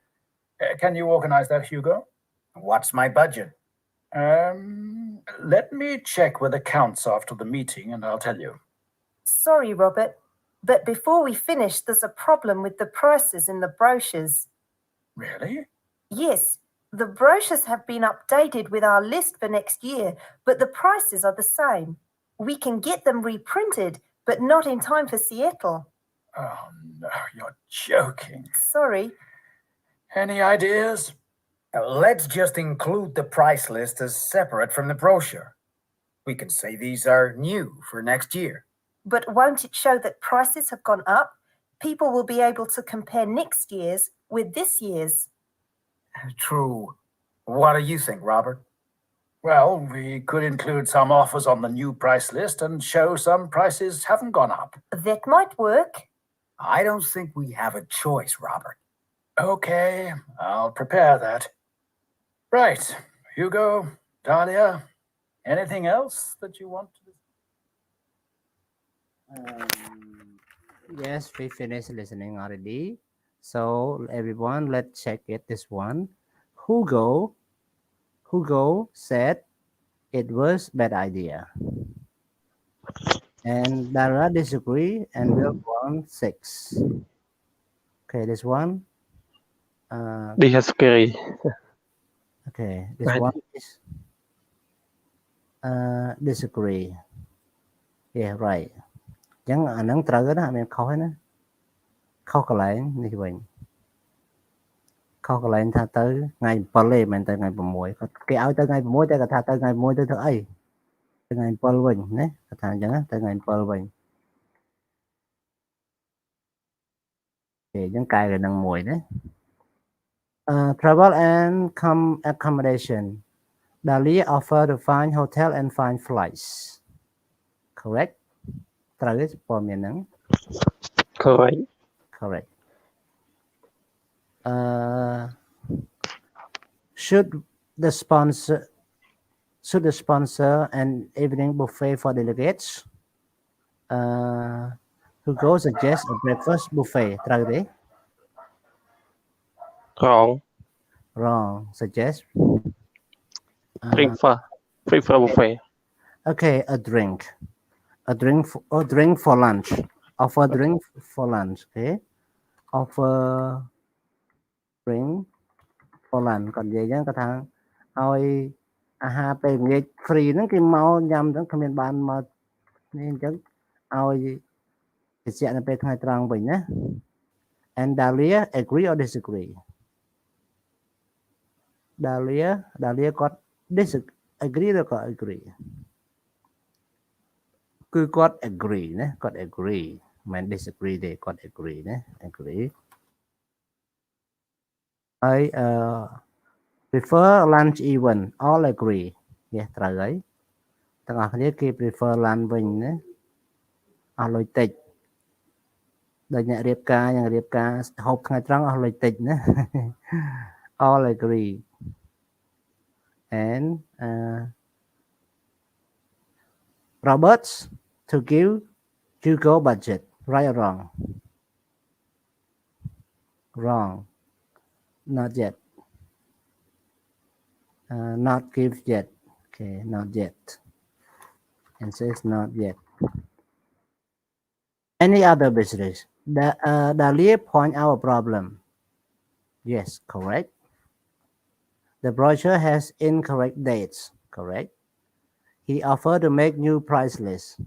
Can you organize that, Hugo? What's my budget? Let me check with accounts after the meeting and I'll tell you. Sorry, Robert, but before we finish, there's a problem with the prices in the brochures. Really? Yes, the brochures have been updated with our list for next year, but the prices are the same. We can get them reprinted, but not in time for Seattle. Oh, no, you're joking. Sorry. Any ideas? Let's just include the price list as separate from the brochure. We can say these are new for next year. But won't it show that prices have gone up? People will be able to compare next year's with this year's. True. What do you think, Robert? Well, we could include some offers on the new price list and show some prices haven't gone up. That might work. I don't think we have a choice, Robert. Okay, I'll prepare that. Right, Hugo, Dahlia, anything else that you want to? Yes, we finished listening already. So everyone, let's check it. This one, Hugo said it was bad idea, and Dara disagree, and Will want 6. Okay, this one. Disagree. Okay, this Right. one is disagree. Yeah, right. Chẳng anh nắng trời đó, mình khâu hết á. Khâu cái lại như vậy. Khâu cái lại tha tới ngày bờ lê mình tới ngày bờ muối. Cái áo tới ngày bờ muối tới cả tha tới ngày muối tới ấy. Tới ngày bờ bình nè, thằng chẳng á tới ngày bờ bình. Để những cái cái năng muối đấy. Travel and accommodation. Dahlia offer to find hotel and find flights. Correct?ត្រូវព័ត៌មានហ្នឹង Correct. Correct. Should the sponsor an evening buffet for delegates? Who goes suggest a breakfast buffet?ត្រូវទេ? Wrong. Wrong. Suggest. Prefer buffet. Okay, a drink for lunch. Offer drink for lunch. Okay. Offer drink for lunch. Còn vềចឹងគាត់ថាឲ្យអាហារពេលល្ងាច free ហ្នឹងគេមកញ៉ាំហ្នឹងគ្មានបានមកនេះអញ្ចឹងឲ្យតិចនៅពេលថ្ងៃត្រង់វិញណា And Dahlia agree or disagree? Dahlia គាត់ disagree ឬក៏ agree? គឺគាត់ agree ណាគាត់ agree មិន disagree ទេគាត់ agree ណា agree ហើយprefer lunch even all agree នេះត្រូវហើយទាំងអស់គ្នាគេ prefer lunch វិញណាអស់លុយតិចដូចអ្នករៀបការយ៉ាងរៀបការហូបថ្ងៃត្រង់អស់លុយតិចណា all agree and Roberts to give Hugo budget, right or wrong? Wrong. Not yet. Not give yet. Okay, not yet. And says not yet. Any other business? Dahlia point out a problem. Yes, correct. The brochure has incorrect dates. Correct. He offered to make new price list.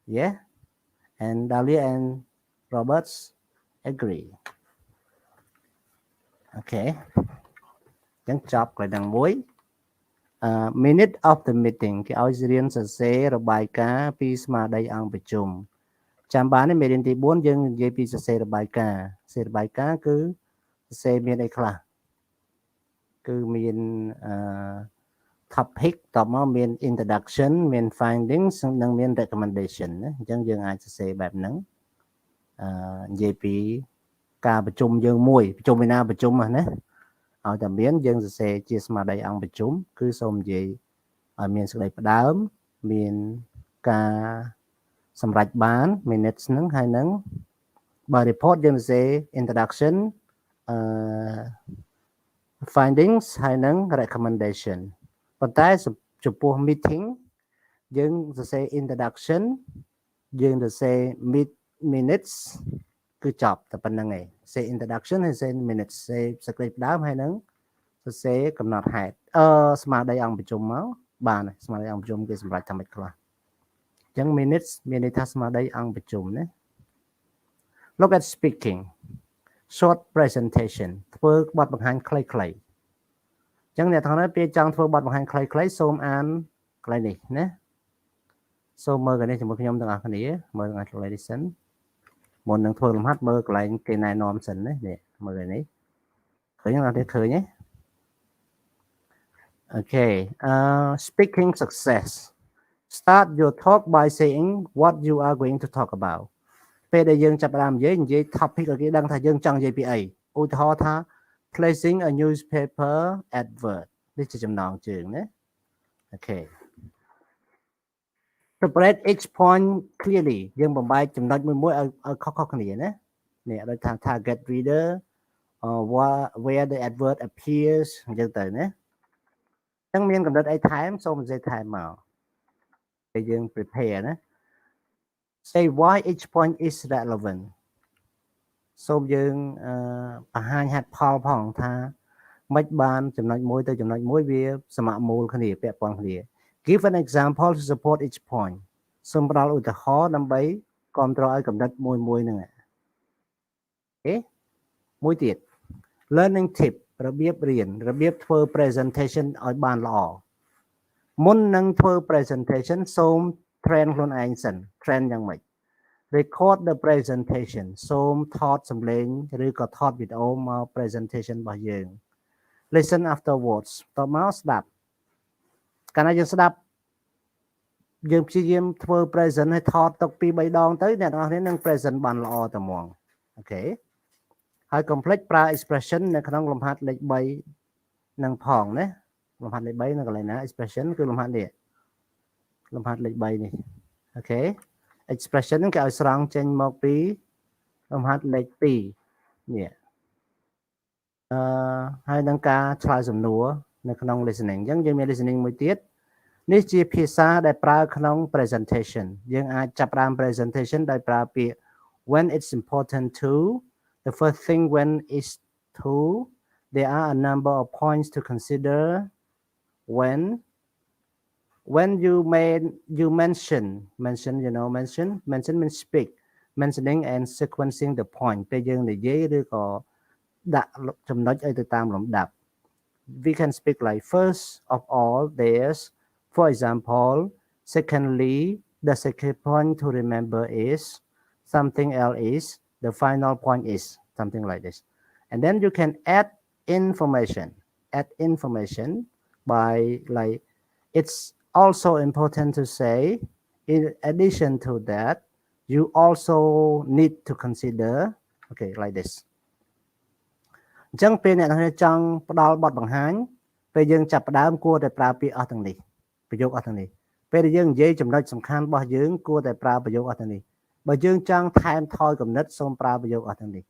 Yeah, and Dahlia and Roberts agree. Okay. ចឹងចប់ក៏ដល់មួយ minute of the meeting គេឲ្យរៀនសរសេររបាយការណ៍ពីស្មារតីអង្គប្រជុំចាំបានទេមេរៀនទី4យើងនិយាយពីសរសេររបាយការណ៍គឺស សេមានអីខ្លះគឺមាន topic តមកមាន introduction មាន findings និងមាន recommendation ណាអញ្ចឹងយើងអាចសរសេរបែបហ្នឹងនិយាយពីការប្រជុំយើងមួយប្រជុំឯណាប្រជុំណាឲ្យតែមានយើងសរសេរជាស្មារតីអង្គប្រជុំគឺសូមនិយាយឲ្យមានសេចក្តីផ្ដើមមានការសម្រេចបាន minutes ហ្នឹងហើយនឹងបើ report យើងសរសេរ introduction findings ហើយនឹង recommendation ប៉ុន្តែចំពោះ meeting យើងសរសេរ introduction យើងសរសេរ minutes គឺចប់តែប៉ុណ្្នឹងឯងសរសេរ introduction ហើយសរសេរ minutes សរសេរសេចក្តីផ្ដើមហើយនឹងសរសេរកំណត់ហេតុស្មារតីអង្គប្រជុំមកបានស្មារតីអង្គប្រជុំគេសម្រាប់ថាម៉េចខ្លះអញ្ចឹង minutes មានន័យថាស្មារតីអង្គប្រជុំណា Look at speaking short presentation ធ្វើបទបង្ហាញខ្លីៗអញ្ចឹងអ្នកទាំងនេះពេលចង់ធ្វើបទបង្ហាញខ្លីៗសូមអានកន្លែងនេះណាសូមមើលកន្លែងជាមួយខ្ញុំទាំងអស់គ្នាមើលកន្លែង listen មុននឹងធ្វើលំហាត់មើលកន្លែងគេណែនាំសិនណានេះមើលនេះឃើញអត់ទេឃើញទេអូខេspeaking success start your talk by saying what you are going to talk about ពេលដែលយើងចាប់ផ្ដើមនិយាយ topic ឲ្យគេដឹងថាយើងចង់និយាយពីអីឧទាហរណ៍ថា placing a newspaper advert នេះជាចំណងជើងណាអូខេ separate each point clearly យើងបំបែកចំណុចមួយឲ្យខុសៗគ្នាណានេះដូចថា target reader where the advert appears អញ្ចឹងទៅណាអញ្ចឹងមានកំណត់អីថែមសូមសរសេរថែមមកពេលយើង prepare ណា say why each point is relevant សូមយើងបង្ហាញហេតុផលផងថាមិនបានចំណុចមួយទៅចំណុចមួយវាសមមូលគ្នាពាក់ព័ន្ធគ្នា give an example to support each point សូមផ្ដល់ឧទាហរណ៍ដើម្បីគាំទ្រឲ្យកំណត់មួយហ្នឹងអូមួយទៀត learning tip របៀបរៀនរបៀបធ្វើ presentation ឲ្យបានល្អមុននឹងធ្វើ presentation សូម train ខ្លួនឯងសិន train យ៉ាងម៉េច record the presentation សូមថតសំឡេងឬក៏ថតវីដេអូមក presentation របស់យើង listen afterwards តមកស្ដាប់កាលណាយើងស្ដាប់យើងព្យាយាមធ្វើ present ឲ្យថតទុក 2-3 ដងទៅអ្នកទាំងអស់គ្នានឹង present បានល្អតែហ្មងអូខេហើយកុំភ្លេចប្រើ expression នៅក្នុងលំហាត់លេខ3នឹងផងណាលំហាត់លេខ3នៅកន្លែងណា expression គឺលំហាត់នេះលំហាត់លេខ3នេះអូខេ expression ហ្នឹងគេឲ្យស្រង់ចេញមកពីលំហាត់លេខ2នេះហើយនឹងការឆ្លើយសំណួរនៅក្នុង listening អញ្ចឹងយើងមាន listening មួយទៀតនេះជាភាសាដែលប្រើក្នុង presentation យើងអាចចាប់ផ្ដើម presentation ដោយប្រើពាក្យ when it's important to the first thing when is to there are a number of points to consider when you mention means speak mentioning and sequencing the point ពេលយើងនិយាយឬក៏ដាក់ចំណុចឲ្យទៅតាមលំដាប់ we can speak like first of all there's for example secondly the second point to remember is something else is the final point is something like this and then you can add information by like it's also important to say in addition to that you also need to consider okay like this អញ្ចឹងពេលអ្នកនរចង់ផ្ដល់បទបង្ហាញពេលយើងចាប់ផ្ដើមគួរតែប្រើពាក្យអស់ទាំងនេះប្រយោគអស់ទាំងនេះពេលដែលយើងនិយាយចំណុចសំខាន់របស់យើងគួរតែប្រើប្រយោគអស់ទាំងនេះបើយើងចង់ថែមថយគំនិតសូមប្រើប្រយោគអស់ទាំងនេះឥ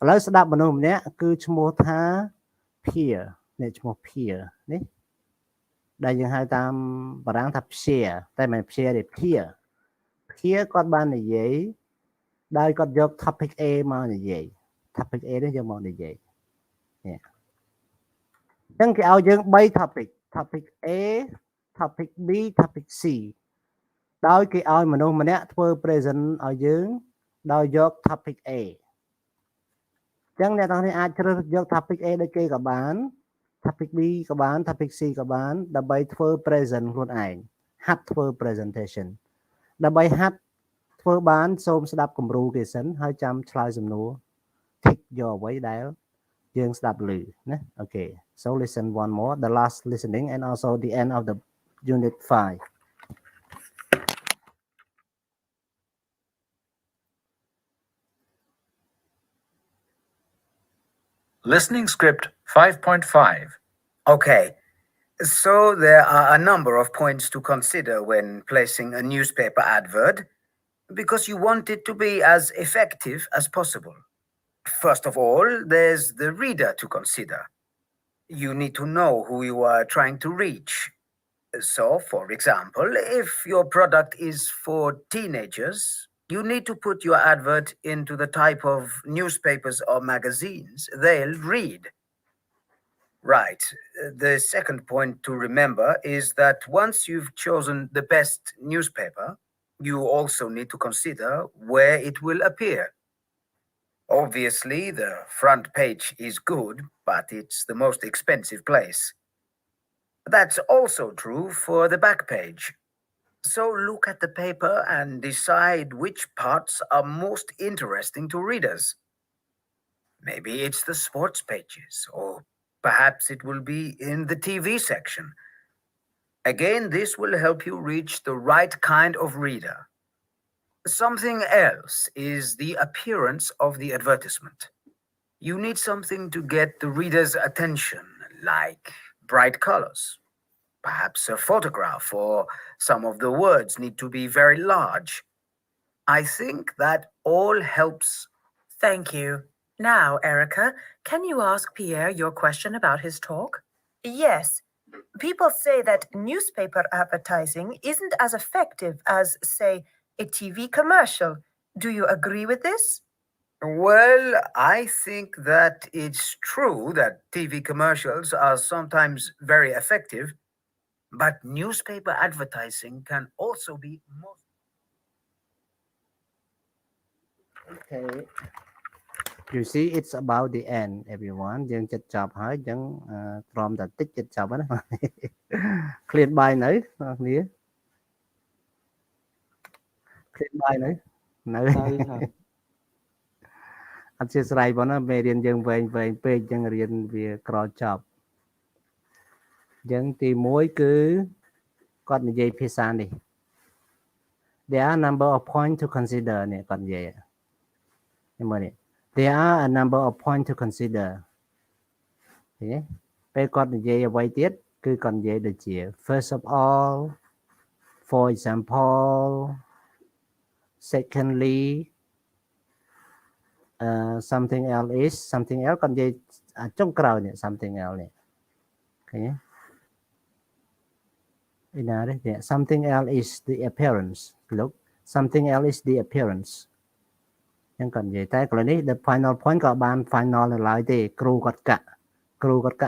ឡូវស្ដាប់មនុស្សម្នាក់គឺឈ្មោះថា peer នេះឈ្មោះ peer នេះដែលយើងហៅតាមបារាំងថា peer តែមិន peer ទេ peer គាត់បាននិយាយដោយគាត់យក topic A មកនិយាយ topic A នេះយកមកនិយាយនេះអញ្ចឹងគេឲ្យយើង3 topic A topic B topic C ដោយគេឲ្យមនុស្សម្នាក់ធ្វើ present ឲ្យយើងដោយយក topic A អញ្ចឹងអ្នកទាំងនេះអាចជ្រើសយក topic A ដូចគេក៏បាន topic B ក៏បាន topic C ក៏បានដើម្បីធ្វើ present ខ្លួនឯងហាត់ធ្វើ presentation ដើម្បីហាត់ធ្វើបានសូមស្ដាប់គំរូគេសិនហើយចាំឆ្លើយសំណួរ tick យកអ្វីដែល យើងស្ដាប់ឮណា Okay so listen one more the last listening and also the end of the unit 5 Listening script 5.5. Okay, so there are a number of points to consider when placing a newspaper advert because you want it to be as effective as possible. First of all, there's the reader to consider. You need to know who you are trying to reach. So, for example, if your product is for teenagers, you need to put your advert into the type of newspapers or magazines they'll read. Right. The second point to remember is that once you've chosen the best newspaper, you also need to consider where it will appear. Obviously, the front page is good, but it's the most expensive place. That's also true for the back page. So look at the paper and decide which parts are most interesting to readers. Maybe it's the sports pages, or perhaps it will be in the TV section. Again, this will help you reach the right kind of reader. Something else is the appearance of the advertisement. You need something to get the reader's attention, like bright colors. Perhaps a photograph, or some of the words need to be very large. I think that all helps. Thank you. Now, Erica, can you ask Pierre your question about his talk? Yes. People say that newspaper advertising isn't as effective as, say, a TV commercial. Do you agree with this? Well, I think that it's true that TV commercials are sometimes very effective, but newspaper advertising can also be more. Okay you see it's about the end everyone យើងចិត្តចប់ហើយអញ្ចឹងត្រមតែតិចចិត្តចប់ហើយណា ឃ្លានបាយនៅបងប្អូនគ្នាឃ្លានបាយនៅអធិស្ឋានបងណាមេរៀនយើងវែងពេកអញ្ចឹងរៀនវាក្រចប់អញ្ចឹងទី1គឺគាត់និយាយភាសានេះ there are number of point to consider នេះគាត់និយាយនេះមើលនេះThere are a number of points to consider. ឃើញទេពេលគាត់និយាយអ្វីទៀតគឺគាត់និយាយដូចជា First of all, for example, secondly, something else is something else គាត់និយាយចុងក្រោយនេះ something else នេះឃើញទេឯណានេះ something else is the appearance look something else is the appearanceยังก่อนใหญ่แต่กรณี the final point ก็บาน final ในหลายទេគ្រូគាត់កាក់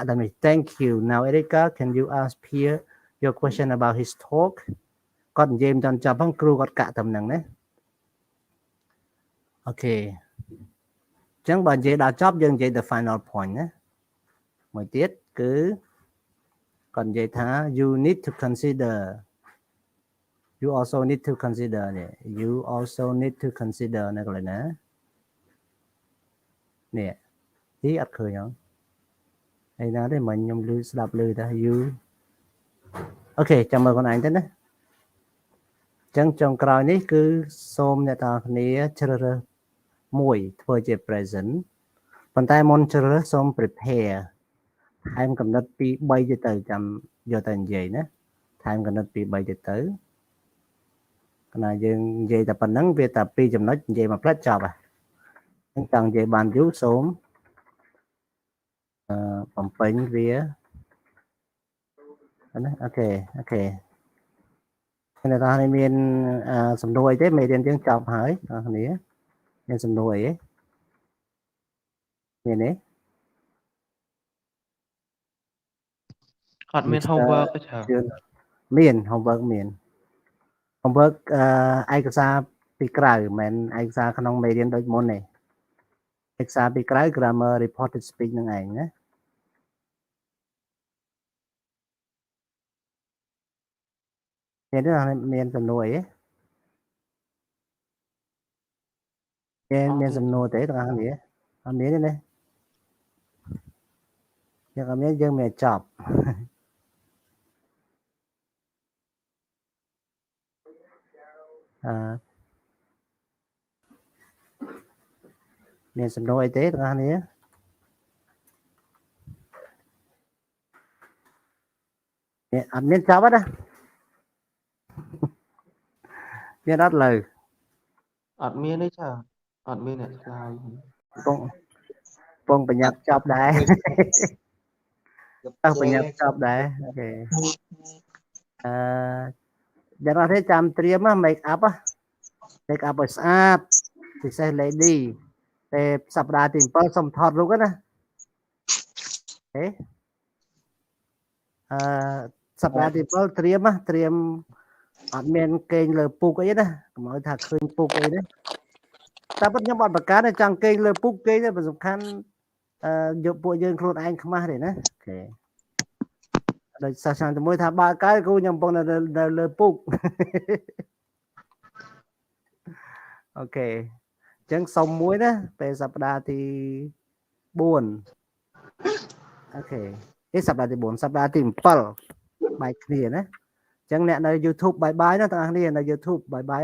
តែនេះ thank you now Erica can you ask Pierre your question about his talk គាត់និយាយមិនចប់ផងគ្រូគាត់កាក់តែហ្នឹងណាអូខេអញ្ចឹងបើនិយាយដល់ចប់យើងនិយាយ the final point ណាមួយទៀតគឺគាត់និយាយថា you need to consider You also need to consider នេះ You also need to consider នៅកន្លែងណានេះទីអត់ឃើញហ៎ឯណាទេមិញខ្ញុំលឺស្ដាប់លឺថា You អូខេចាំមើលខ្លួនឯងទៅណាអញ្ចឹងចុងក្រោយនេះគឺសូមអ្នកទាំងគ្នាជ្រើសរើសមួយធ្វើជា present ប៉ុន្តែមុនជ្រើសរើសសូម prepare ថែមកំណត់ពី3ទៅចាំយកទៅនិយាយណាថែមកំណត់ពី3ទៅណាយើងនិយាយតែប៉ុណ្្នឹងវាតែ2ចំណុចនិយាយមកផ្លេចចប់ហើយចង់និយាយបានយូរសូមបំពេញវាណាអូខេអ្នកនរនេះមានសំណួរអីទេមេរៀនយើងចប់ហើយបងប្អូនមានសំណួរអីទេមានទេអត់មាន homework ទេចាមាន homework មាន homework ឯកសារពីក្រៅមិនមែនឯកសារក្នុងមេរៀនដូចមុនទេឯកសារពីក្រៅ grammar reported speech នឹងឯងណាមានសំណួរអីទេមានសំណួរទេបងប្អូនអត់មានទេណា យើងអត់មានយើងមានចប់ មានសំណួរអីទេបងប្អូនគ្នាមានអត់មានចប់ទេណាមានអត់លើ អត់មានទេចាអត់មានអ្នកឆ្លើយ ពងបញ្ញាប់ចប់ដែរ តើបញ្ញាប់ចប់ដែរអូខេយ៉ាងណាទេចាំត្រៀម make up ឲ្យស្អាតពិសេស lady តែសប្តាហ៍ទី7សុំថតរូបណាអូខេសប្តាហ៍ទី7ត្រៀមអត់មានកេងលើពុកអីណាកុំឲ្យថាឃើញពុកអីទេតែប៉ុតខ្ញុំអត់ប្រកាសទេចង់កេងលើពុកគេទេបើសំខាន់យកពួកយើងខ្លួនឯងខ្មាស់ទេណាអូខេដោយសាសនាជាមួយថាបើកើគ្រូខ្ញុំកំពុងនៅលើពុក អូខេអញ្ចឹងសុំមួយណាពេលសប្តាហ៍ទី4អូខេនេះសប្តាហ៍ទី4សប្តាហ៍ទី7បែកគ្នាណាអញ្ចឹងអ្នកនៅ YouTube បាយបាយណាបងប្អូនគ្នានៅ YouTube បាយបាយ